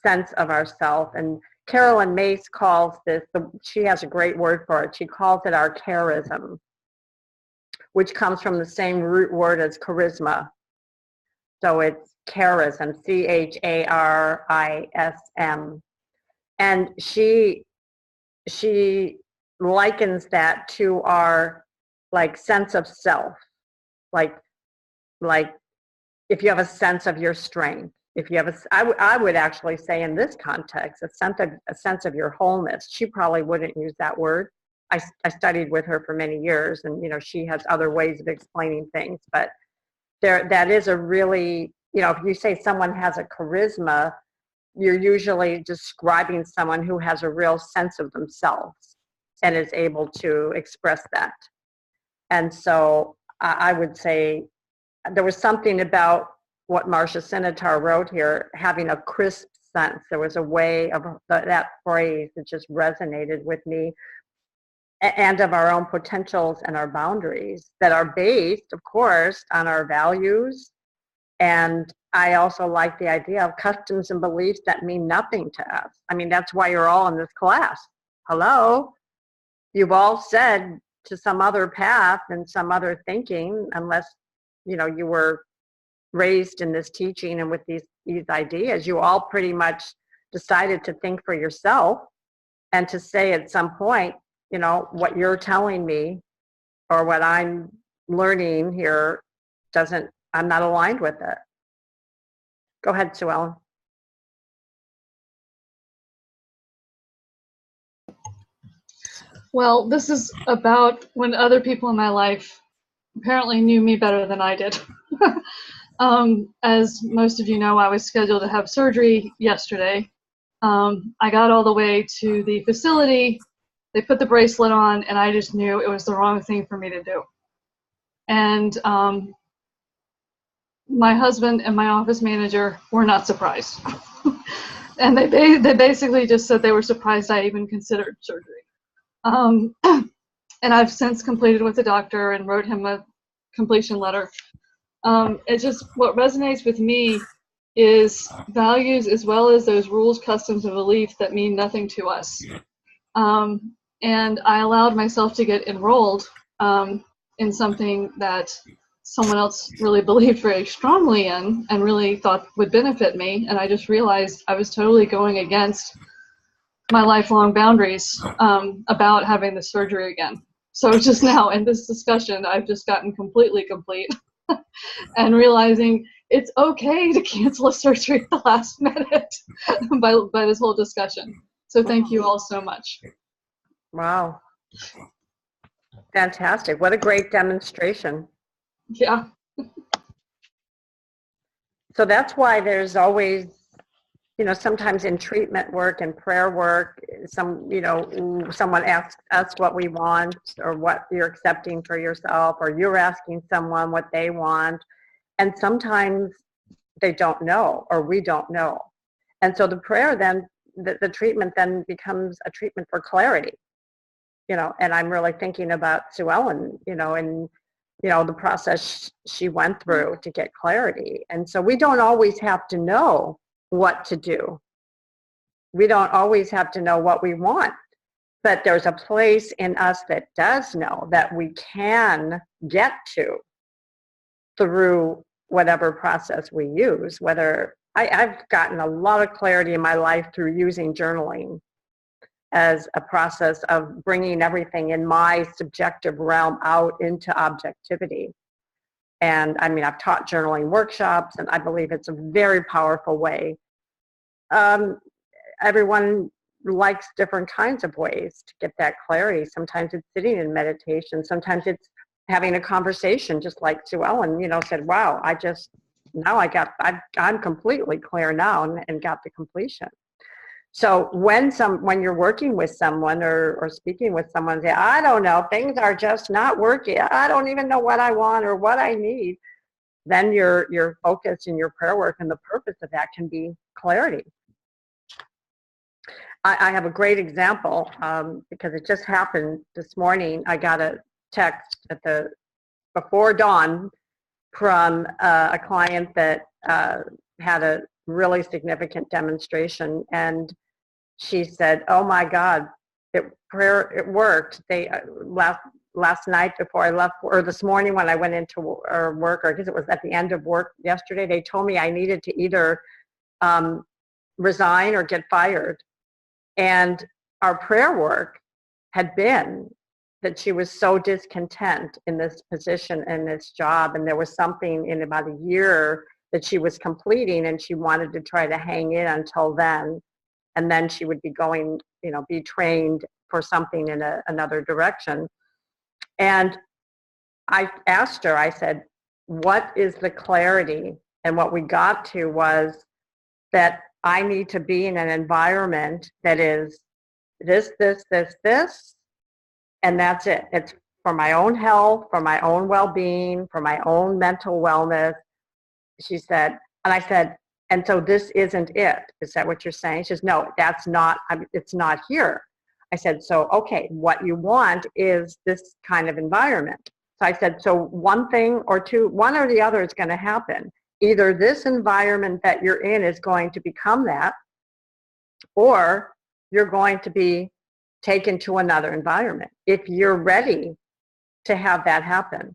sense of ourself, and Carolyn Mace calls this, she has a great word for it. She calls it our charism, which comes from the same root word as charisma. So it's charism, charism. And she likens that to our like sense of self, like if you have a sense of your strength, if you have I would actually say in this context, a sense of your wholeness. She probably wouldn't use that word. I studied with her for many years, and she has other ways of explaining things, but that is a really, if you say someone has a charisma, you're usually describing someone who has a real sense of themselves and is able to express that. And so I would say there was something about what Marcia Sinitar wrote here, having a crisp sense. There was a way of that phrase that just resonated with me, and of our own potentials and our boundaries that are based, of course, on our values. And I also like the idea of customs and beliefs that mean nothing to us. I mean, that's why you're all in this class. Hello? You've all said to some other path and some other thinking, unless, you were raised in this teaching and with these ideas, you all pretty much decided to think for yourself and to say at some point, what you're telling me or what I'm learning here I'm not aligned with it. Go ahead, Sue Ellen. Well, this is about when other people in my life apparently knew me better than I did. As most of you know, I was scheduled to have surgery yesterday. I got all the way to the facility. They put the bracelet on, and I just knew it was the wrong thing for me to do. And my husband and my office manager were not surprised. And they basically just said they were surprised I even considered surgery. And I've since completed with the doctor and wrote him a completion letter. It's just what resonates with me is values as well as those rules, customs, and beliefs that mean nothing to us. And I allowed myself to get enrolled in something that someone else really believed very strongly in and really thought would benefit me. And I just realized I was totally going against my lifelong boundaries about having the surgery again. So just now in this discussion, I've just gotten completely complete and realizing it's okay to cancel a surgery at the last minute by this whole discussion. So thank you all so much. Wow. Fantastic. What a great demonstration. Yeah. So that's why there's always, sometimes in treatment work and prayer work, someone asks us what we want or what you're accepting for yourself, or you're asking someone what they want. And sometimes they don't know, or we don't know. And so the prayer then, the treatment then becomes a treatment for clarity. And I'm really thinking about Sue Ellen, and the process she went through to get clarity. And so we don't always have to know what to do. We don't always have to know what we want, but there's a place in us that does know that we can get to through whatever process we use. Whether I've gotten a lot of clarity in my life through using journaling as a process of bringing everything in my subjective realm out into objectivity. And I mean, I've taught journaling workshops, and I believe it's a very powerful way. Everyone likes different kinds of ways to get that clarity. Sometimes it's sitting in meditation. Sometimes it's having a conversation, just like Sue Ellen, said, wow, I'm completely clear now and got the completion. So when you're working with someone or speaking with someone, say, I don't know, things are just not working. I don't even know what I want or what I need. Then your focus in your prayer work and the purpose of that can be clarity. I have a great example because it just happened this morning. I got a text before dawn from a client that had a really significant demonstration, and she said, "Oh my God, it worked." They last night before I left, or this morning when I went into work, or I guess it was at the end of work yesterday, they told me I needed to either resign or get fired. And our prayer work had been that she was so discontent in this position and this job, and there was something in about a year that she was completing, and she wanted to try to hang in until then, and then she would be going, be trained for something in another direction. And I asked her, I said, what is the clarity? And what we got to was that I need to be in an environment that is this, and that's it. It's for my own health, for my own well-being, for my own mental wellness. She said, and I said, and so this isn't it. Is that what you're saying? She says, no, that's not, it's not here. I said, so, okay, what you want is this kind of environment. So I said, so one or the other is going to happen. Either this environment that you're in is going to become that, or you're going to be taken to another environment if you're ready to have that happen.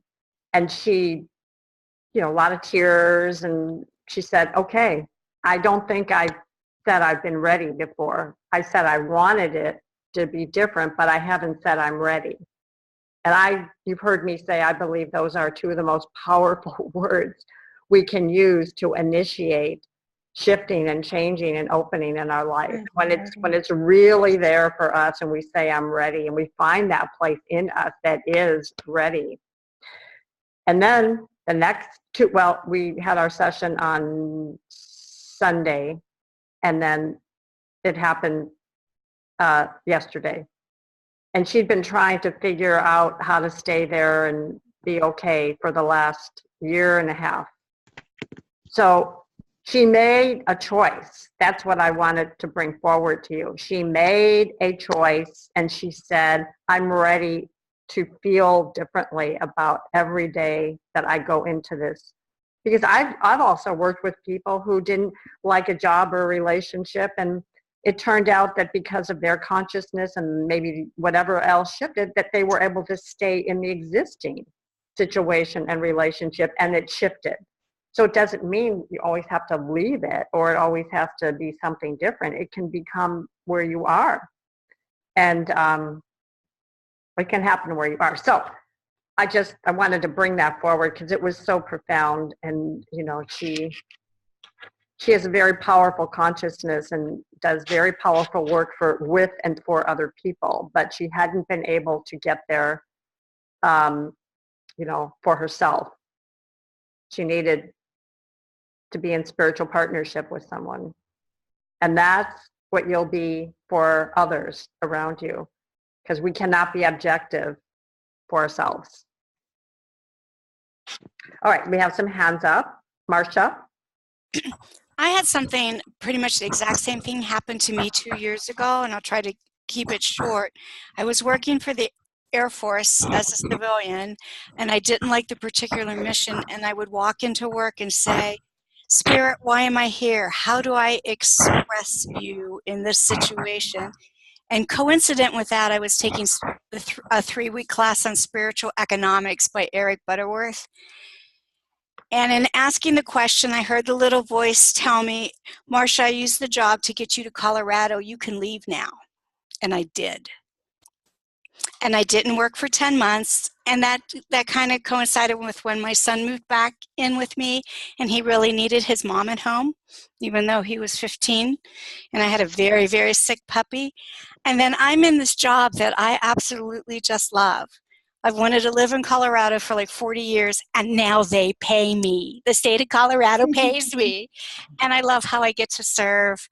And she, a lot of tears, and she said, okay, I don't think I said I've been ready before. I said I wanted it to be different, but I haven't said I'm ready. And you've heard me say, I believe those are two of the most powerful words we can use to initiate shifting and changing and opening in our life. When it's really there for us and we say, I'm ready, and we find that place in us that is ready. And then the next we had our session on Sunday, and then it happened yesterday. And she'd been trying to figure out how to stay there and be okay for the last year and a half. So she made a choice. That's what I wanted to bring forward to you. She made a choice, and she said, I'm ready to feel differently about every day that I go into this. Because I've also worked with people who didn't like a job or a relationship, and it turned out that because of their consciousness and maybe whatever else shifted, that they were able to stay in the existing situation and relationship, and it shifted. So it doesn't mean you always have to leave it, or it always has to be something different. It can become where you are. And it can happen where you are. So I wanted to bring that forward because it was so profound. And, she has a very powerful consciousness and does very powerful work with and for other people, but she hadn't been able to get there, for herself. She needed to be in spiritual partnership with someone. And that's what you'll be for others around you, because we cannot be objective for ourselves. All right, we have some hands up. Marcia? I had something, pretty much the exact same thing happened to me 2 years ago, and I'll try to keep it short. I was working for the Air Force as a civilian, and I didn't like the particular mission, and I would walk into work and say, Spirit, why am I here? How do I express you in this situation? And coincident with that, I was taking a 3-week class on spiritual economics by Eric Butterworth. And in asking the question, I heard the little voice tell me, Marcia, I used the job to get you to Colorado. You can leave now. And I did. And I didn't work for 10 months. And that kind of coincided with when my son moved back in with me, and he really needed his mom at home, even though he was 15. And I had a very, very sick puppy. And then I'm in this job that I absolutely just love. I've wanted to live in Colorado for like 40 years, and now they pay me. The state of Colorado pays me. And I love how I get to serve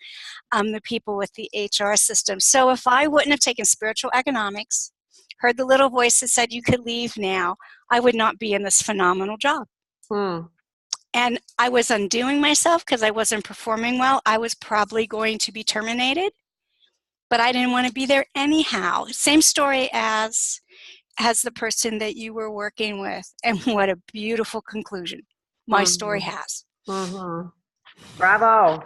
the people with the HR system. So if I wouldn't have taken spiritual economics, heard the little voice that said you could leave now, I would not be in this phenomenal job. And I was undoing myself because I wasn't performing well. I was probably going to be terminated, but I didn't want to be there anyhow. Same story as the person that you were working with. And what a beautiful conclusion my story has. Bravo.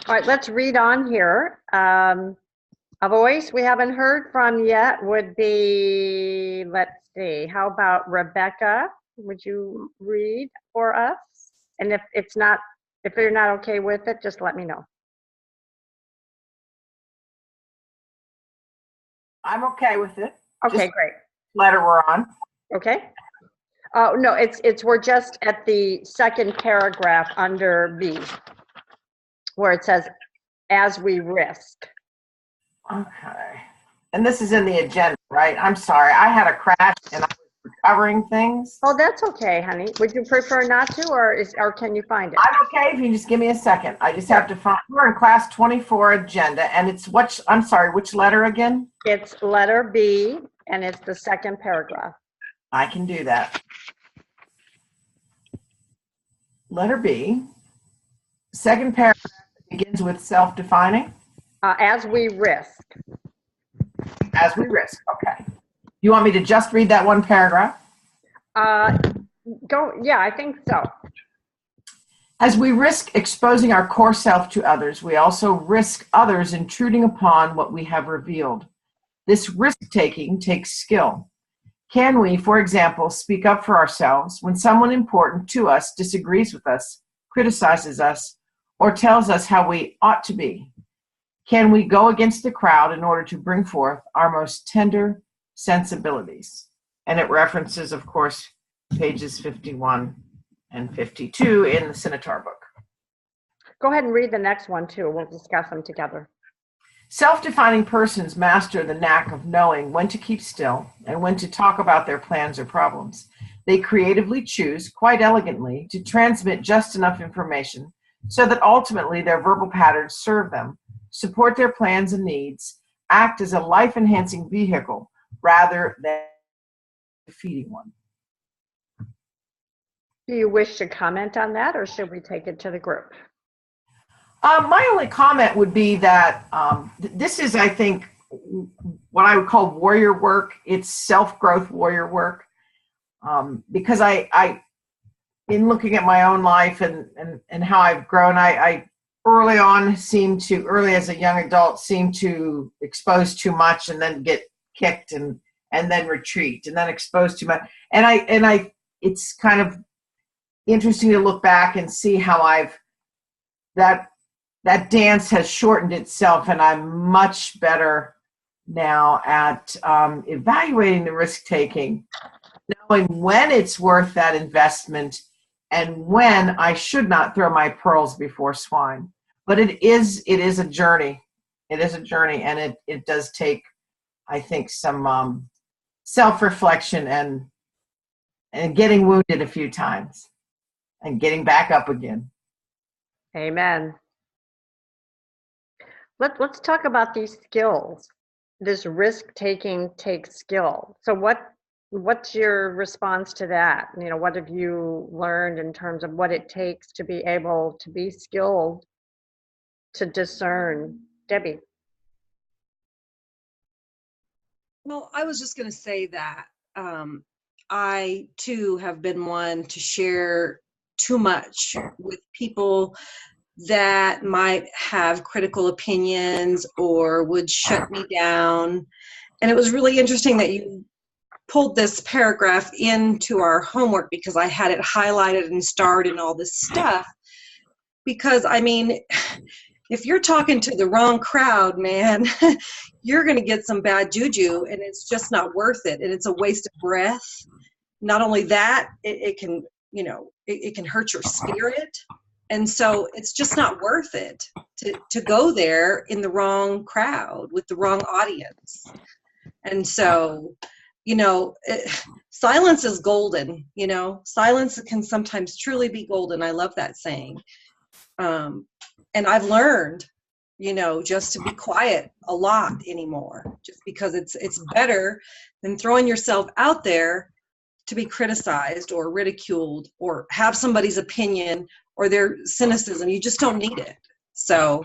All right, let's read on here. A voice we haven't heard from yet would be, let's see, how about Rebecca? Would you read for us? And if you're not okay with it, just let me know. I'm okay with it. Okay, Just great. letter we're on. Okay. Oh, no, we're just at the second paragraph under B, where it says, as we risk. Okay. And this is in the agenda, right? I'm sorry. I had a crash and I was recovering things. Oh, that's okay, honey. Would you prefer not to, or can you find it? I'm okay if you just give me a second. I just have to find, we're in class 24 agenda, and it's I'm sorry, which letter again? It's letter B, and it's the second paragraph. I can do that. Letter B, second paragraph begins with self-defining. As we risk. As we risk, okay. You want me to just read that one paragraph? Yeah, I think so. As we risk exposing our core self to others, we also risk others intruding upon what we have revealed. This risk-taking takes skill. Can we, for example, speak up for ourselves when someone important to us disagrees with us, criticizes us, or tells us how we ought to be? Can we go against the crowd in order to bring forth our most tender sensibilities? And it references, of course, pages 51 and 52 in the Scimitar book. Go ahead and read the next one, too. We'll discuss them together. Self-defining persons master the knack of knowing when to keep still and when to talk about their plans or problems. They creatively choose, quite elegantly, to transmit just enough information so that ultimately their verbal patterns serve them, support their plans and needs, act as a life-enhancing vehicle rather than a defeating one. Do you wish to comment on that, or should we take it to the group? My only comment would be that this is, I think, what I would call warrior work. It's self-growth warrior work. Because in looking at my own life and how I've grown, I early as a young adult, seem to expose too much and then get kicked and then retreat and then expose too much. And it's kind of interesting to look back and see how that dance has shortened itself, and I'm much better now at evaluating the risk-taking, knowing when it's worth that investment and when I should not throw my pearls before swine. But it is a journey. It is a journey, and it does take, I think, some self-reflection and getting wounded a few times and getting back up again. Amen. Let's talk about these skills. This risk-taking takes skill. So what's your response to that? You know, what have you learned in terms of what it takes to be able to be skilled to discern? Debbie. Well, I was just going to say that I too have been one to share too much with people that might have critical opinions or would shut me down. And it was really interesting that you pulled this paragraph into our homework, because I had it highlighted and starred and all this stuff. Because, I mean, if you're talking to the wrong crowd, man, you're going to get some bad juju, and it's just not worth it. And it's a waste of breath. Not only that, it can, it can hurt your spirit. And so it's just not worth it to go there in the wrong crowd with the wrong audience. And so, silence is golden, silence can sometimes truly be golden. I love that saying. And I've learned, just to be quiet a lot anymore, just because it's better than throwing yourself out there to be criticized or ridiculed or have somebody's opinion or their cynicism. You just don't need it. So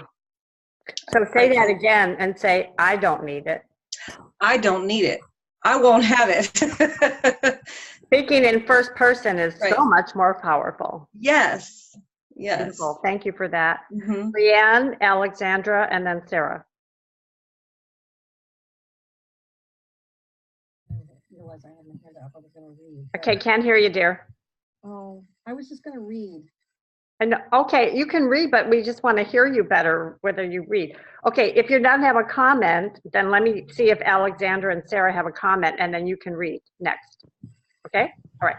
say that again and say, I don't need it. I don't need it. I won't have it. Speaking in first person is so much more powerful. Yes. Yes. Beautiful. Thank you for that. Mhm. Leanne, Alexandra, and then Sarah. Realize I had my hand up. I was going to read. Okay, can't hear you, dear. Oh, I was just going to read. And okay, you can read, but we just want to hear you better whether you read. Okay, if you don't have a comment, then let me see if Alexandra and Sarah have a comment, and then you can read next. Okay? All right.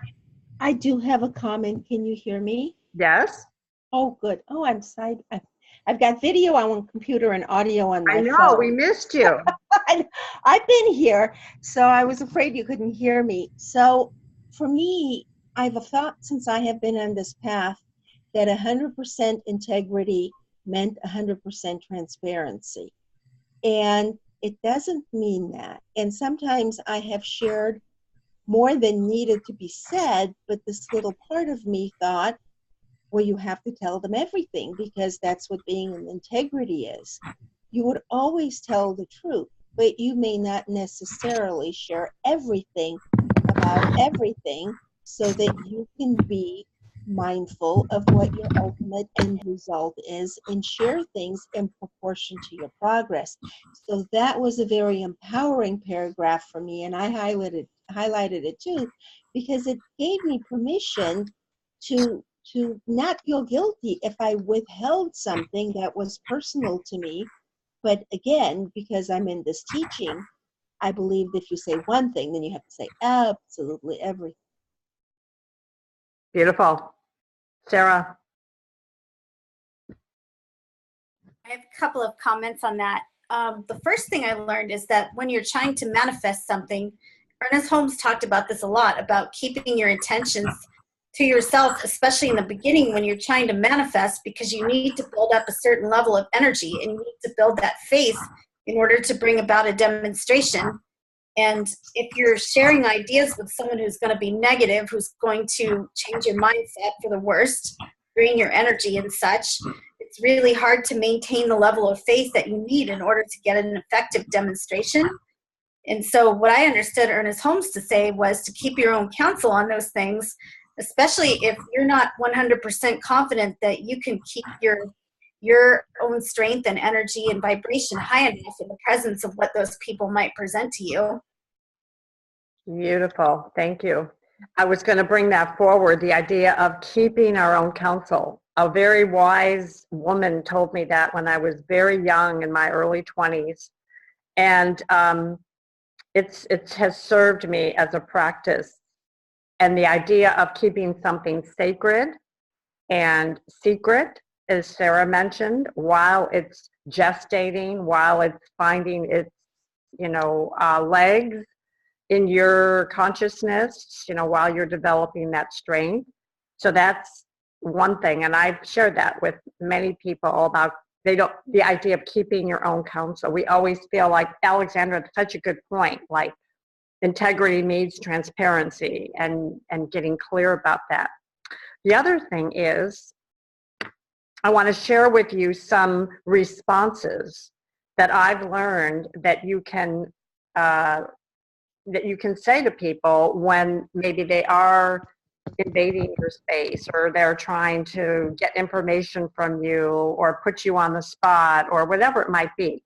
I do have a comment. Can you hear me? Yes. Oh, good. Oh, I'm sorry. I've got video on one computer and audio on my I know, phone. we missed you. I've been here, so I was afraid you couldn't hear me. So for me, I've thought since I have been on this path that 100% integrity meant 100% transparency. And it doesn't mean that. And sometimes I have shared more than needed to be said, but this little part of me thought, well, you have to tell them everything because that's what being in integrity is. You would always tell the truth, but you may not necessarily share everything about everything so that you can be mindful of what your ultimate end result is and share things in proportion to your progress. So that was a very empowering paragraph for me, and I highlighted it too because it gave me permission to not feel guilty if I withheld something that was personal to me. But again, because I'm in this teaching, I believe that if you say one thing, then you have to say absolutely everything. Beautiful. Sarah. I have a couple of comments on that. The first thing I learned is that when you're trying to manifest something, Ernest Holmes talked about this a lot, about keeping your intentions to yourself, especially in the beginning when you're trying to manifest, because you need to build up a certain level of energy and you need to build that faith in order to bring about a demonstration. And if you're sharing ideas with someone who's going to be negative, who's going to change your mindset for the worst, drain your energy and such, it's really hard to maintain the level of faith that you need in order to get an effective demonstration. And so what I understood Ernest Holmes to say was to keep your own counsel on those things, especially if you're not 100% confident that you can keep your own strength and energy and vibration high enough in the presence of what those people might present to you. Beautiful. Thank you. I was going to bring that forward, the idea of keeping our own counsel. A very wise woman told me that when I was very young in my early 20s. And it has served me as a practice. And the idea of keeping something sacred and secret, as Sarah mentioned, while it's gestating, while it's finding its, legs in your consciousness, while you're developing that strength. So that's one thing. And I've shared that with many people about the idea of keeping your own counsel. We always feel like, Alexandra, that's such a good point, like integrity needs transparency and getting clear about that. The other thing is, I want to share with you some responses that I've learned that you can say to people when maybe they are invading your space or they're trying to get information from you or put you on the spot or whatever it might be.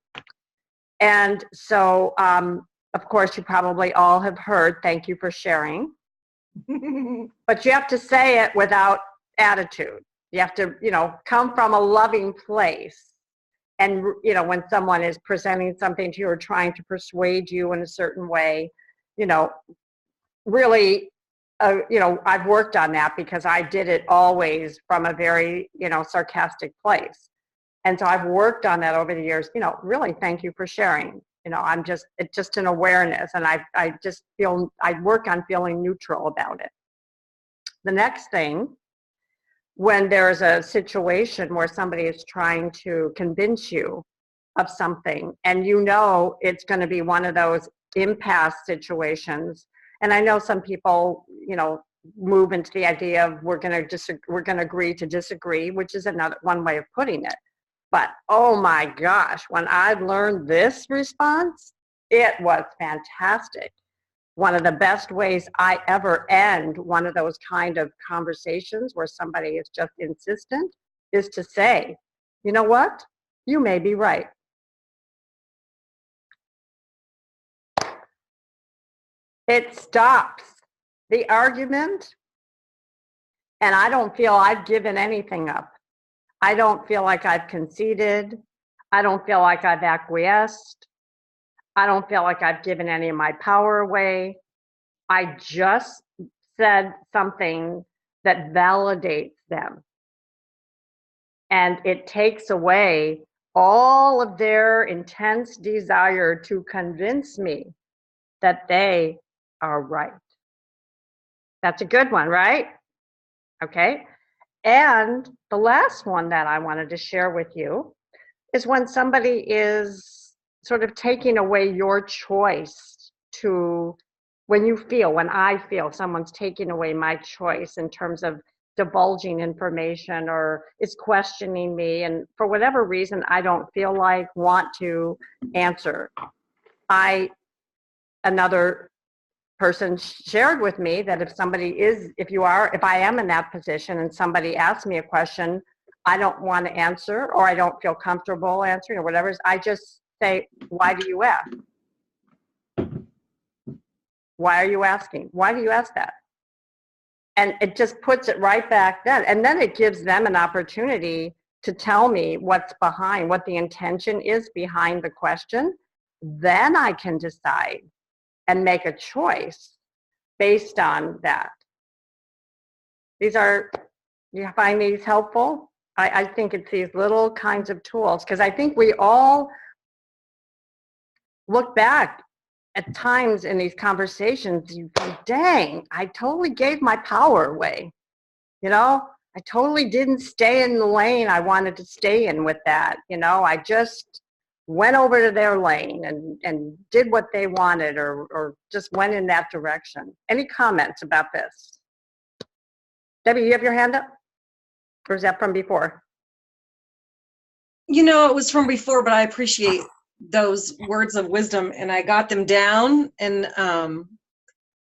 And so, of course, you probably all have heard, thank you for sharing. But you have to say it without attitude. You have to, come from a loving place. And, when someone is presenting something to you or trying to persuade you in a certain way, really, I've worked on that because I did it always from a very, sarcastic place. And so I've worked on that over the years, really thank you for sharing. It's just an awareness, and I work on feeling neutral about it. The next thing, when there's a situation where somebody is trying to convince you of something, and it's going to be one of those impasse situations, and I know some people, move into the idea of we're going to agree to disagree, which is one way of putting it. But oh my gosh, when I learned this response, it was fantastic. One of the best ways I ever end one of those kind of conversations where somebody is just insistent is to say, you know what? You may be right. It stops the argument, and I don't feel I've given anything up. I don't feel like I've conceded. I don't feel like I've acquiesced. I don't feel like I've given any of my power away. I just said something that validates them. And it takes away all of their intense desire to convince me that they are right. That's a good one, right? Okay. And the last one that I wanted to share with you is when somebody is sort of taking away your choice to, when I feel someone's taking away my choice in terms of divulging information or is questioning me, and for whatever reason I don't feel like want to answer. Another person shared with me that if I am in that position and somebody asks me a question I don't want to answer, or I don't feel comfortable answering, or whatever, I just say, why do you ask? Why are you asking? Why do you ask that? And it just puts it right back then. And then it gives them an opportunity to tell me what's behind, what the intention is behind the question. Then I can decide and make a choice based on that. Do you find these helpful? I think it's these little kinds of tools, because I think we all look back at times in these conversations, you go, dang, I totally gave my power away. I totally didn't stay in the lane I wanted to stay in with that. I just went over to their lane and did what they wanted, or just went in that direction. Any comments about this? Debbie, you have your hand up? Or is that from before? It was from before, but I appreciate those words of wisdom, and I got them down, and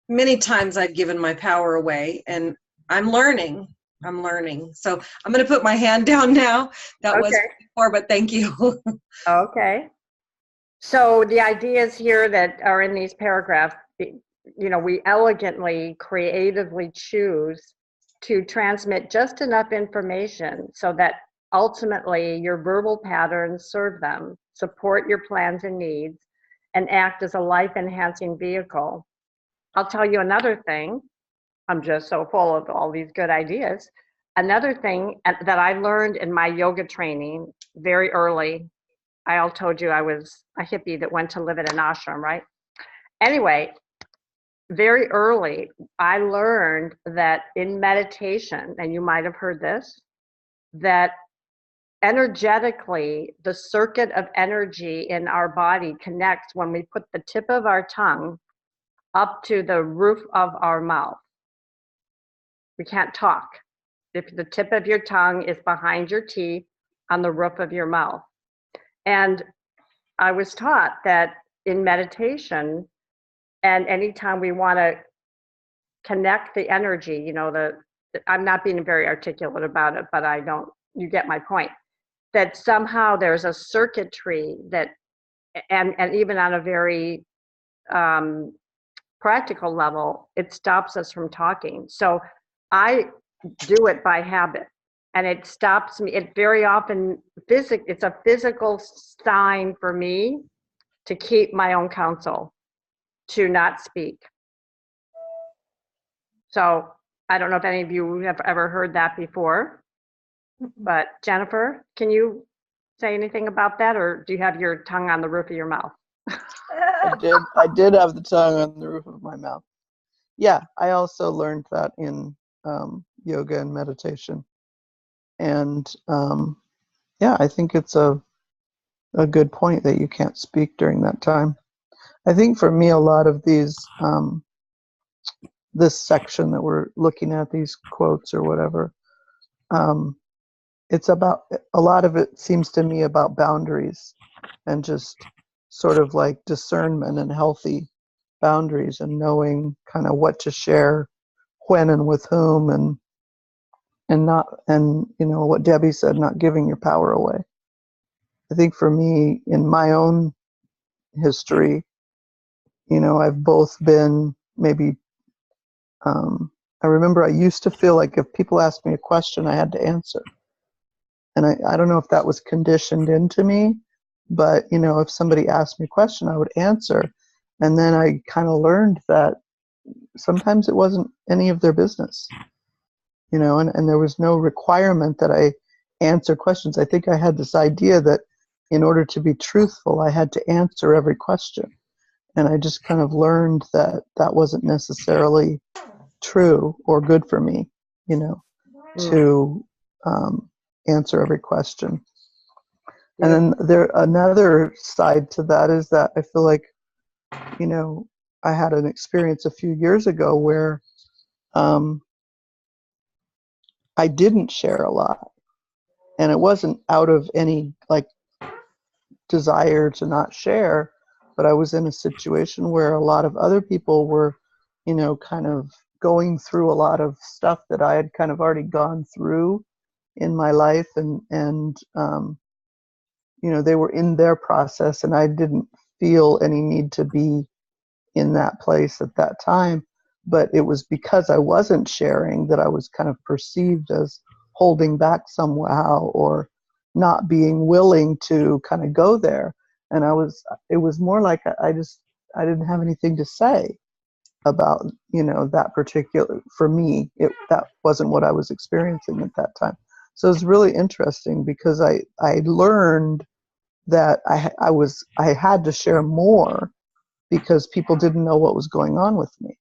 many times I've given my power away, and I'm learning. So I'm going to put my hand down now. That was before, but thank you. Okay. So the ideas here that are in these paragraphs, we elegantly, creatively choose to transmit just enough information so that ultimately your verbal patterns serve them, support your plans and needs, and act as a life-enhancing vehicle. I'll tell you another thing. I'm just so full of all these good ideas. Another thing that I learned in my yoga training very early, I all told you I was a hippie that went to live at an ashram, right? Anyway, very early, I learned that in meditation, and you might have heard this, that energetically, the circuit of energy in our body connects when we put the tip of our tongue up to the roof of our mouth. We can't talk if the tip of your tongue is behind your teeth on the roof of your mouth. And I was taught that in meditation, and anytime we want to connect the energy, I'm not being very articulate about it, but you get my point, that somehow there's a circuitry that, and even on a very practical level, it stops us from talking. So I do it by habit, and it stops me. It very often, it's a physical sign for me to keep my own counsel, to not speak. So I don't know if any of you have ever heard that before, but Jennifer, can you say anything about that, or do you have your tongue on the roof of your mouth? I did have the tongue on the roof of my mouth. Yeah, I also learned that in yoga and meditation. And I think it's a good point that you can't speak during that time. I think for me, a lot of these, this section that we're looking at, these quotes or whatever, it's about, a lot of it seems to me about boundaries and just sort of like discernment and healthy boundaries and knowing kind of what to share when and with whom, and you know what Debbie said, not giving your power away. I think for me, in my own history, you know, I've both been maybe, I remember I used to feel like if people asked me a question, I had to answer. And I don't know if that was conditioned into me, but, you know, if somebody asked me a question, I would answer. And then I kind of learned that sometimes it wasn't any of their business, you know, and there was no requirement that I answer questions. I think I had this idea that in order to be truthful, I had to answer every question. And I just kind of learned that that wasn't necessarily true or good for me, you know, to answer every question. And then another side to that is that I feel like, you know, I had an experience a few years ago where I didn't share a lot. And it wasn't out of any like desire to not share, but I was in a situation where a lot of other people were, you know, kind of going through a lot of stuff that I had kind of already gone through in my life, and you know, they were in their process, and I didn't feel any need to be in that place at that time. But it was because I wasn't sharing that I was kind of perceived as holding back somehow, or not being willing to kind of go there. And it was more like I didn't have anything to say about, you know, that particular, for me, that wasn't what I was experiencing at that time. So it was really interesting because I learned that I had to share more because people didn't know what was going on with me.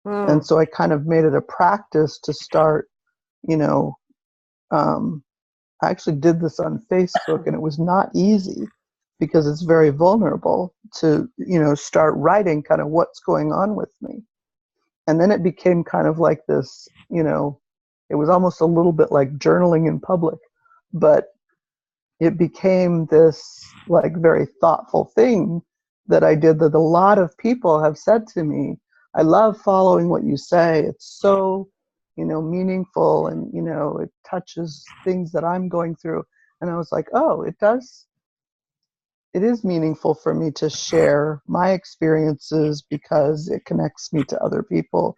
And so I kind of made it a practice to start, you know, I actually did this on Facebook, and it was not easy because it's very vulnerable to, you know, start writing kind of what's going on with me. And then it became kind of like this, you know, it was almost a little bit like journaling in public, but it became this like very thoughtful thing that I did that a lot of people have said to me, I love following what you say. It's so, you know, meaningful, and, you know, it touches things that I'm going through. And I was like, oh, it is meaningful for me to share my experiences because it connects me to other people.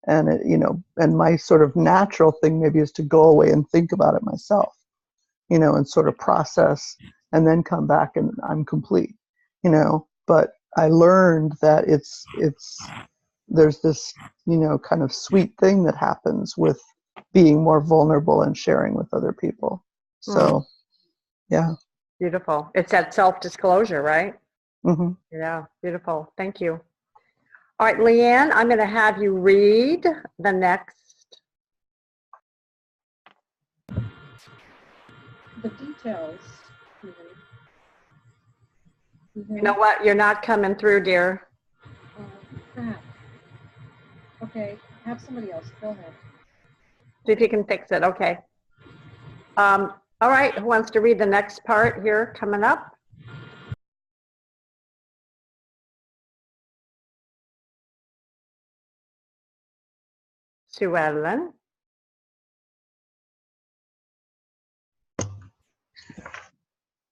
And it, you know, and my sort of natural thing maybe is to go away and think about it myself, you know, and sort of process, and then come back and I'm complete, you know. But I learned that there's this, you know, kind of sweet thing that happens with being more vulnerable and sharing with other people. So, yeah. Beautiful. It's that self-disclosure, right? Mm-hmm. Yeah, beautiful. Thank you. All right, Leanne, I'm going to have you read the next. The details. You know what? You're not coming through, dear. Okay, have somebody else. Go ahead. See if you can fix it. Okay. All right, who wants to read the next part here coming up? Sue Ellen.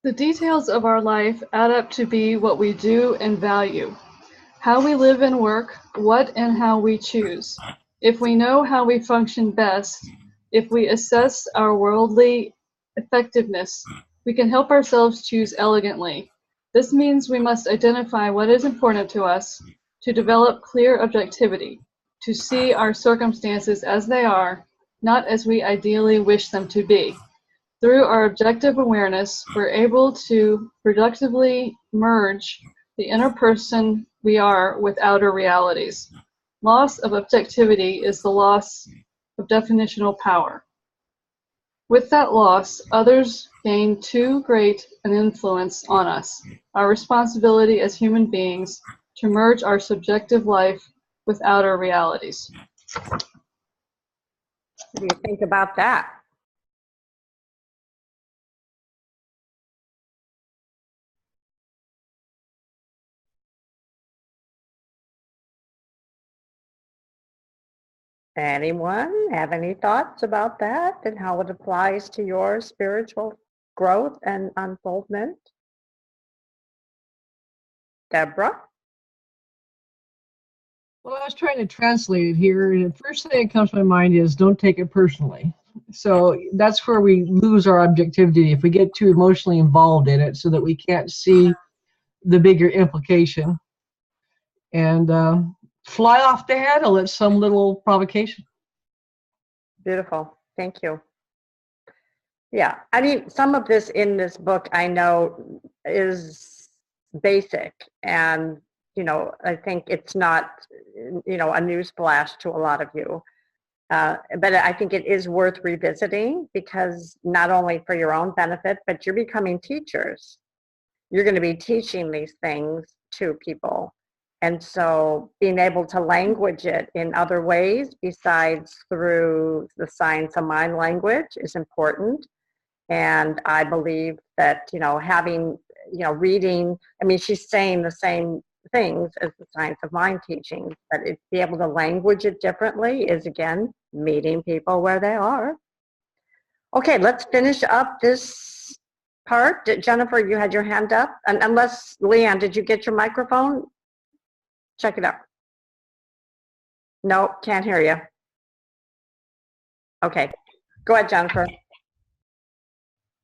The details of our life add up to be what we do and value. How we live and work, what and how we choose. If we know how we function best, if we assess our worldly effectiveness, we can help ourselves choose elegantly. This means we must identify what is important to us, to develop clear objectivity, to see our circumstances as they are, not as we ideally wish them to be. Through our objective awareness, we're able to productively merge the inner person we are with outer realities. Loss of objectivity is the loss of definitional power. With that loss, others gain too great an influence on us. Our responsibility as human beings to merge our subjective life with outer realities. What do you think about that? Anyone have any thoughts about that and how it applies to your spiritual growth and unfoldment? Deborah? Well, I was trying to translate it here, and the first thing that comes to my mind is don't take it personally. So that's where we lose our objectivity if we get too emotionally involved in it so that we can't see the bigger implication and fly off the handle at some little provocation. Beautiful. Thank you. Yeah, I mean, some of this in this book I know is basic, and I think it's not a newsflash to a lot of you, but I think it is worth revisiting, because not only for your own benefit, but you're becoming teachers. You're going to be teaching these things to people, and so being able to language it in other ways besides through the science of mind language is important. And I believe that, having, reading, I mean, she's saying the same things as the science of mind teaching, but be able to language it differently is, again, meeting people where they are. Okay, let's finish up this part. Jennifer, you had your hand up. And unless, Leanne, did you get your microphone? Check it out. No, can't hear you. Okay, go ahead, Jennifer.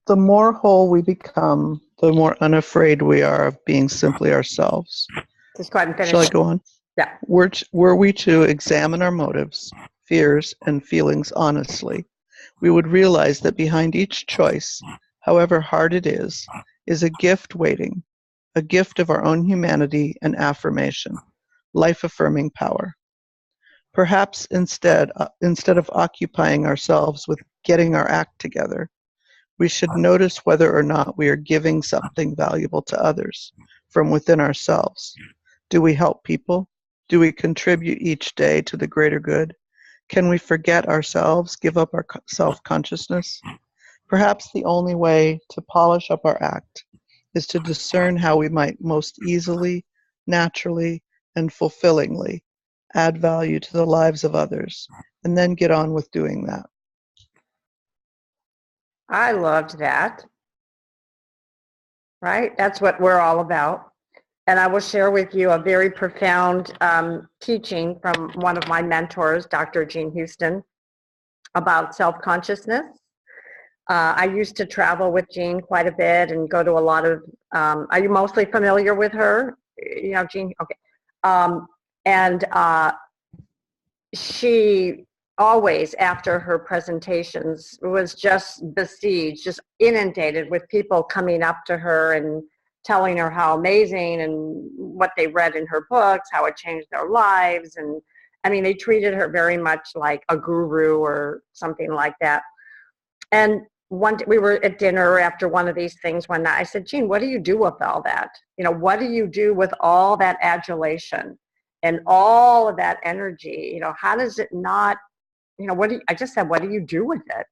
The more whole we become, the more unafraid we are of being simply ourselves. Just go ahead and finish. Shall I go on? Yeah. Were we to examine our motives, fears, and feelings honestly, we would realize that behind each choice, however hard it is a gift waiting, a gift of our own humanity and affirmation, life-affirming power. Perhaps instead of occupying ourselves with getting our act together, we should notice whether or not we are giving something valuable to others from within ourselves. Do we help people? Do we contribute each day to the greater good? Can we forget ourselves, give up our self-consciousness? Perhaps the only way to polish up our act is to discern how we might most easily, naturally, and fulfillingly add value to the lives of others, and then get on with doing that. I loved that. Right? That's what we're all about. And I will share with you a very profound teaching from one of my mentors, Dr. Jean Houston, about self-consciousness. I used to travel with Jean quite a bit and go to a lot of, are you mostly familiar with her? Jean, okay. She always, after her presentations, was just besieged, just inundated with people coming up to her and telling her how amazing and what they read in her books, how it changed their lives. And I mean, they treated her very much like a guru or something like that. And one day we were at dinner after one of these things one night. I said, Jean, what do you do with all that? What do you do with all that adulation and all of that energy? How does it not, I just said, what do you do with it?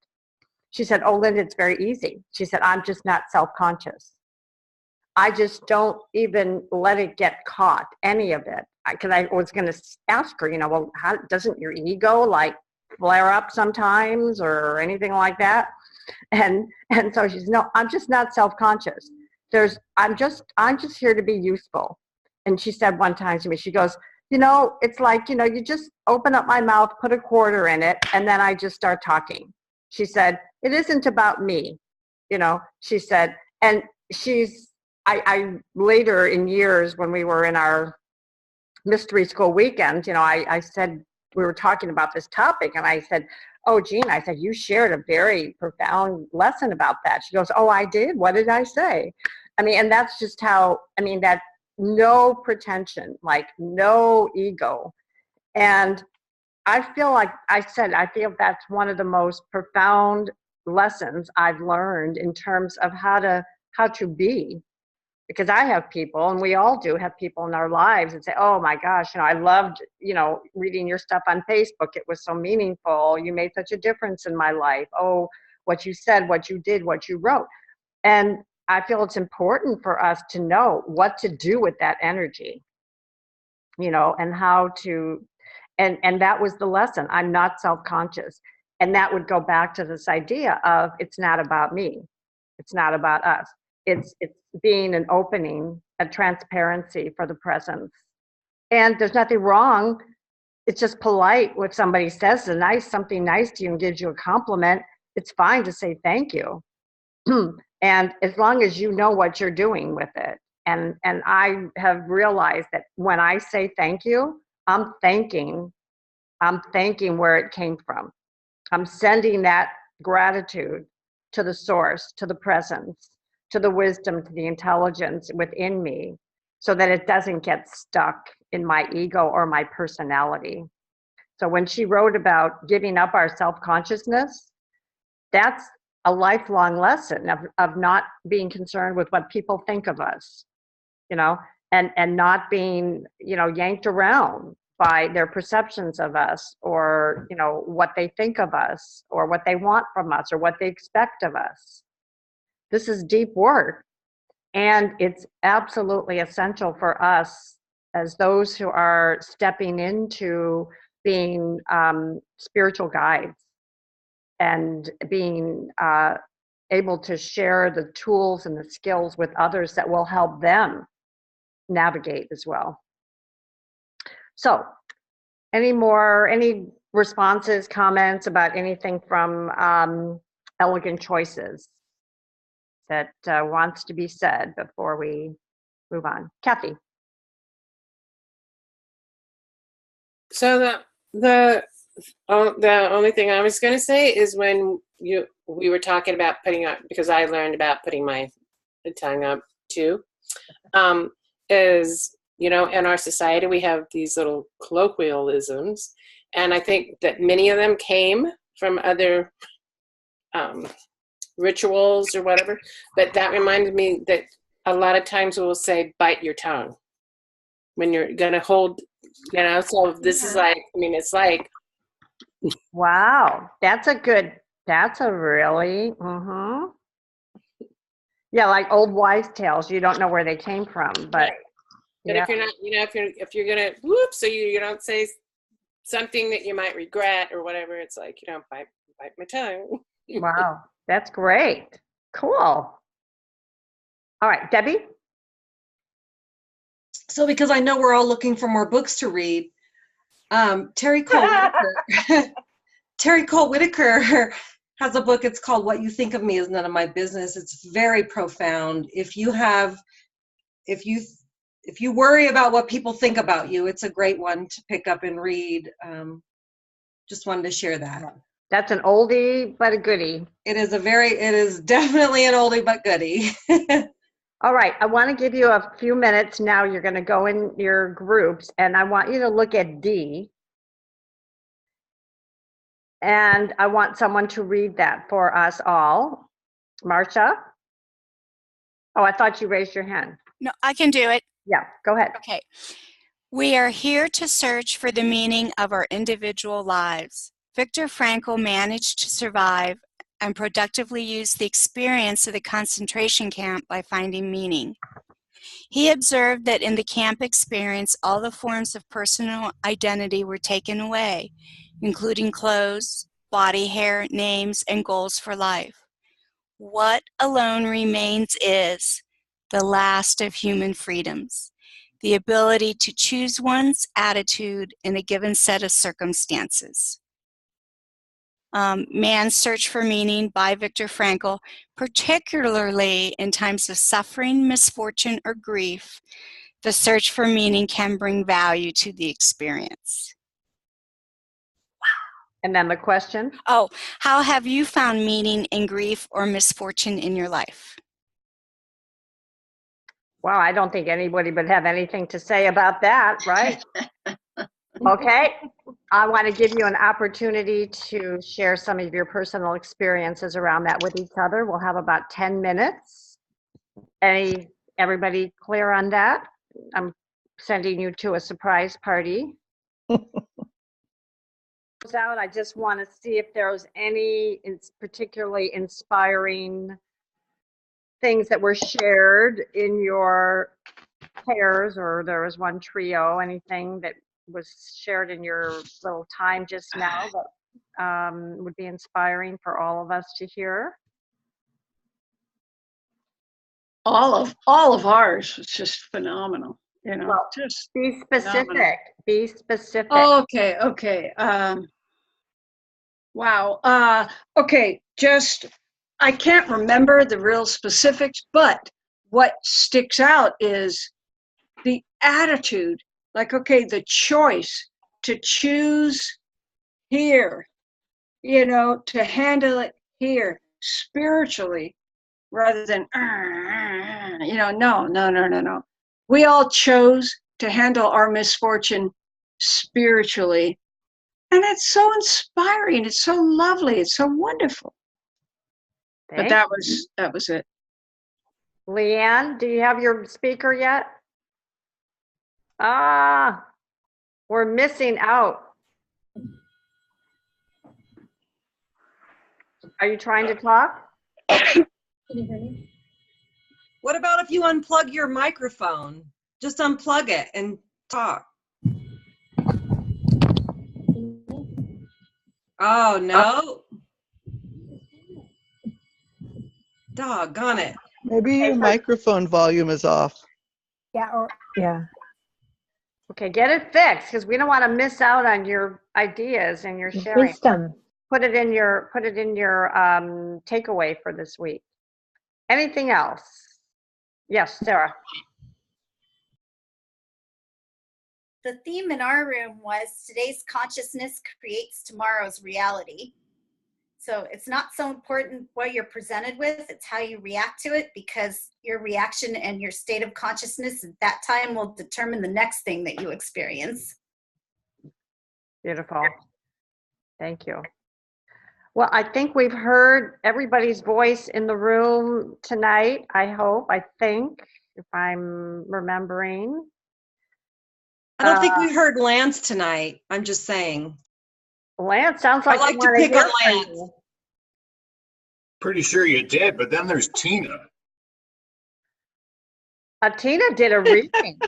She said, oh, Linda, it's very easy. She said, I'm just not self-conscious. I just don't even let it get caught, any of it. Because I was going to ask her, well, how doesn't your ego flare up sometimes or anything like that? And so she said, no, I'm just not self-conscious. I'm just here to be useful. And she said one time to me, she goes, it's like, you just open up my mouth, put a quarter in it, and then I just start talking. She said, it isn't about me, she said, and I later in years when we were in our mystery school weekends, I said, we were talking about this topic, and I said, oh, Jean, I said, you shared a very profound lesson about that. She goes, oh, I did? What did I say? I mean, and that's just how, that no pretension, no ego. And I feel like I feel that's one of the most profound lessons I've learned in terms of how to be. Because I have people, and we all do have people in our lives that say, oh my gosh, I loved, reading your stuff on Facebook. It was so meaningful. You made such a difference in my life. Oh, what you said, what you did, what you wrote. And I feel it's important for us to know what to do with that energy, and how to, And that was the lesson. I'm not self-conscious. And that would go back to this idea of it's not about me. It's not about us. It's being an opening, a transparency for the presence. And there's nothing wrong. It's just polite if somebody says something nice to you and gives you a compliment. It's fine to say thank you. And as long as you know what you're doing with it. And I have realized that when I say thank you, I'm thanking where it came from. I'm sending that gratitude to the source, to the presence, to the wisdom, to the intelligence within me, so that it doesn't get stuck in my ego or my personality. So when she wrote about giving up our self-consciousness, that's a lifelong lesson of not being concerned with what people think of us, and not being, yanked around by their perceptions of us, or, what they think of us, or what they want from us, or what they expect of us. This is deep work, and it's absolutely essential for us as those who are stepping into being spiritual guides and being able to share the tools and the skills with others that will help them navigate as well. So, any responses, comments about anything from Elegant Choices that wants to be said before we move on? Kathy. So the only thing I was going to say is when we were talking about putting up, because I learned about putting my tongue up too, is, in our society we have these little colloquialisms, and I think that many of them came from other rituals or whatever, but that reminded me that a lot of times we'll say bite your tongue when you're going to hold, so this is like, it's like, wow, that's a really, yeah, like old wives' tales. You don't know where they came from, but. But if you're not, if you're gonna so you don't say something that you might regret or whatever, it's like, bite my tongue. Wow, that's great. Cool. All right, Debbie. So because I know we're all looking for more books to read, Terry Cole Whitaker has a book. It's called What You Think of Me Is None of My Business. It's very profound. If you worry about what people think about you, it's a great one to pick up and read. Just wanted to share that. That's an oldie but a goodie. It is definitely an oldie but goodie. All right, I want to give you a few minutes now. You're going to go in your groups, and I want you to look at D. And I want someone to read that for us all. Marcia? Oh, I thought you raised your hand. No, I can do it. Yeah, go ahead. Okay. We are here to search for the meaning of our individual lives. Viktor Frankl managed to survive and productively use the experience of the concentration camp by finding meaning. He observed that in the camp experience, all the forms of personal identity were taken away, including clothes, body hair, names, and goals for life. What alone remains is the last of human freedoms, the ability to choose one's attitude in a given set of circumstances. Man's Search for Meaning by Viktor Frankl, particularly in times of suffering, misfortune, or grief, the search for meaning can bring value to the experience. And then the question? Oh, how have you found meaning in grief or misfortune in your life? Wow, I don't think anybody would have anything to say about that, right? Okay, I want to give you an opportunity to share some of your personal experiences around that with each other. We'll have about 10 minutes. Everybody clear on that? I'm sending you to a surprise party. Out, I just want to see if there's any particularly inspiring things that were shared in your pairs, or there was one trio, anything that was shared in your little time just now that would be inspiring for all of us to hear? All of ours was just phenomenal. Well, just be specific. phenomenal. Be specific. Okay. Wow. Okay. Just I can't remember the real specifics, but what sticks out is the attitude. Like, okay, the choice to choose here, to handle it here spiritually rather than, no. We all chose to handle our misfortune spiritually. And it's so inspiring. It's so lovely. It's so wonderful. But that was it. Leanne, do you have your speaker yet? We're missing out. Are you trying to talk? Can you hear me? What about if you unplug your microphone? Just unplug it and talk. Oh, no. Doggone it. Maybe your microphone volume is off. Yeah. Okay, get it fixed because we don't want to miss out on your ideas and your sharing. Wisdom. Put it in your takeaway for this week. Anything else? Yes, Sarah. The theme in our room was today's consciousness creates tomorrow's reality. So it's not so important what you're presented with, it's how you react to it, because your reaction and your state of consciousness at that time will determine the next thing that you experience. Beautiful. Thank you. Well, I think we've heard everybody's voice in the room tonight, I think, if I'm remembering. I don't think we heard Lance tonight. I'm just saying. Lance sounds like I like to pick on Lance. Pretty sure you did, but then there's Tina. Tina did a reading.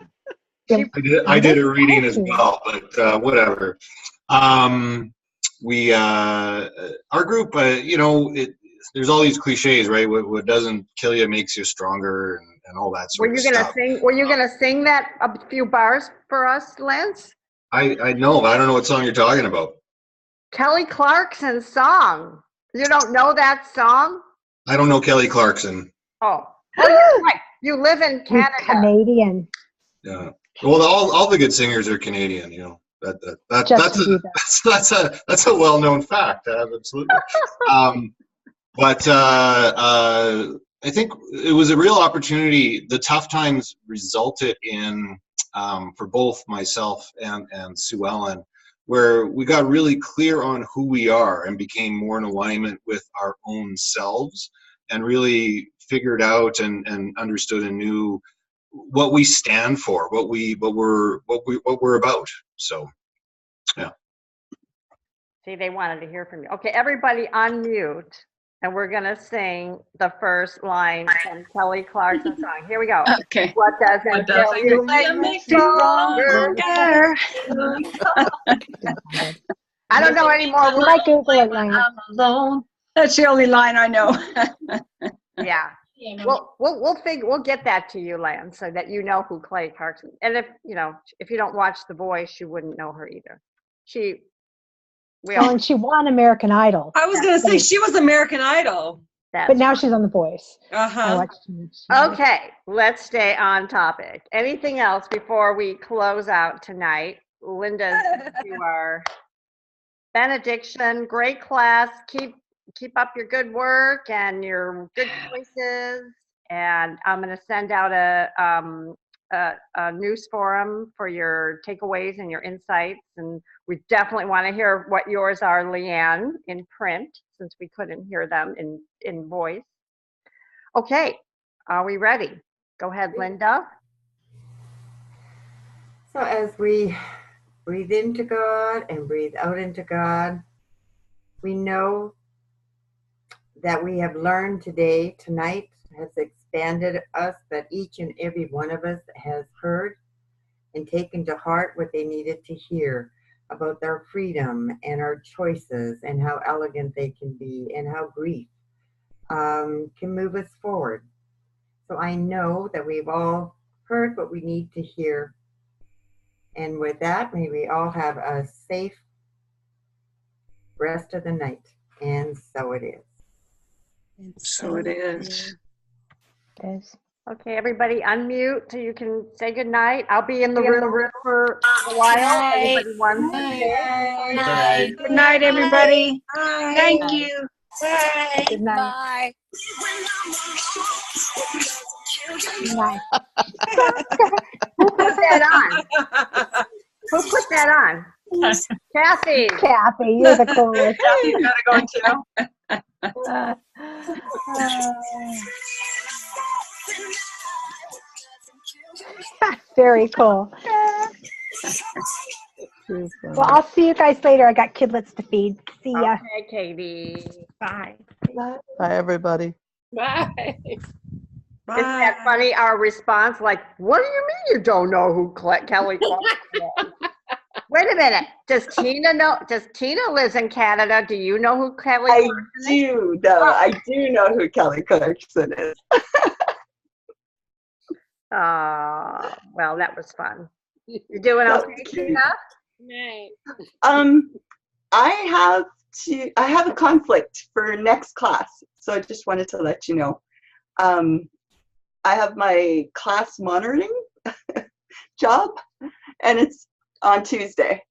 I did a reading as well, but whatever. Our group, there's all these cliches, right? What doesn't kill you makes you stronger, and all that sort of stuff. Were you gonna sing that a few bars for us, Lance? I know, but I don't know what song you're talking about. Kelly Clarkson's song. You don't know that song? I don't know Kelly Clarkson. Oh, you're right. You live in Canada. Canadian. Yeah. Well, all the good singers are Canadian. That's a well-known fact. Absolutely. But I think it was a real opportunity. The tough times resulted in, for both myself and Sue Ellen, where we got really clear on who we are and became more in alignment with our own selves, and really figured out and understood and knew what we stand for, what we're about. So, yeah. See, they wanted to hear from you. Okay, everybody unmute, and we're gonna sing the first line from Kelly Clarkson's song. Here we go. Okay. What doesn't kill you makes you stronger. I don't know anymore. You might Google it, Lance. I'm alone. That's the only line I know. Yeah. We'll get that to you, Lance, so that you know who Kelly Clarkson. And if you don't watch The Voice, you wouldn't know her either. And she won American Idol. I was going to say she was American Idol. But now she's on The Voice. Okay, let's stay on topic. Anything else before we close out tonight? Linda, you are benediction. Great class. Keep up your good work and your good choices. And I'm going to send out a news forum for your takeaways and your insights. And we definitely want to hear what yours are, Leanne, in print, since we couldn't hear them in voice. Okay, are we ready? Go ahead, Linda. So as we breathe into God and breathe out into God, we know that we have learned tonight has expanded us, that each and every one of us has heard. and taken to heart what they needed to hear about their freedom and our choices and how elegant they can be and how grief can move us forward. So I know that we've all heard what we need to hear. And with that, may we all have a safe rest of the night. And so it is. So it is. Okay, everybody unmute so you can say goodnight. I'll be in the room for a while. Everybody wants to say. Good night, everybody. Thank you. Bye. Good night. Bye. Good night. Who put that on? Who put that on? Kathy. Kathy, you're the coolest. You gotta go too. Very cool. Well, I'll see you guys later. I got kidlets to feed. See ya. Okay, Katie. Bye. Bye, everybody. Bye. Isn't that funny? Our response, like, what do you mean you don't know who Kelly Clarkson is? Wait a minute. Does Tina know? Does Tina lives in Canada? Do you know who Kelly Clarkson is? I do know who Kelly Clarkson is. Well, that was fun. You doing okay, Tina? Night. I have a conflict for next class, so I just wanted to let you know. I have my class monitoring job, and it's on Tuesday.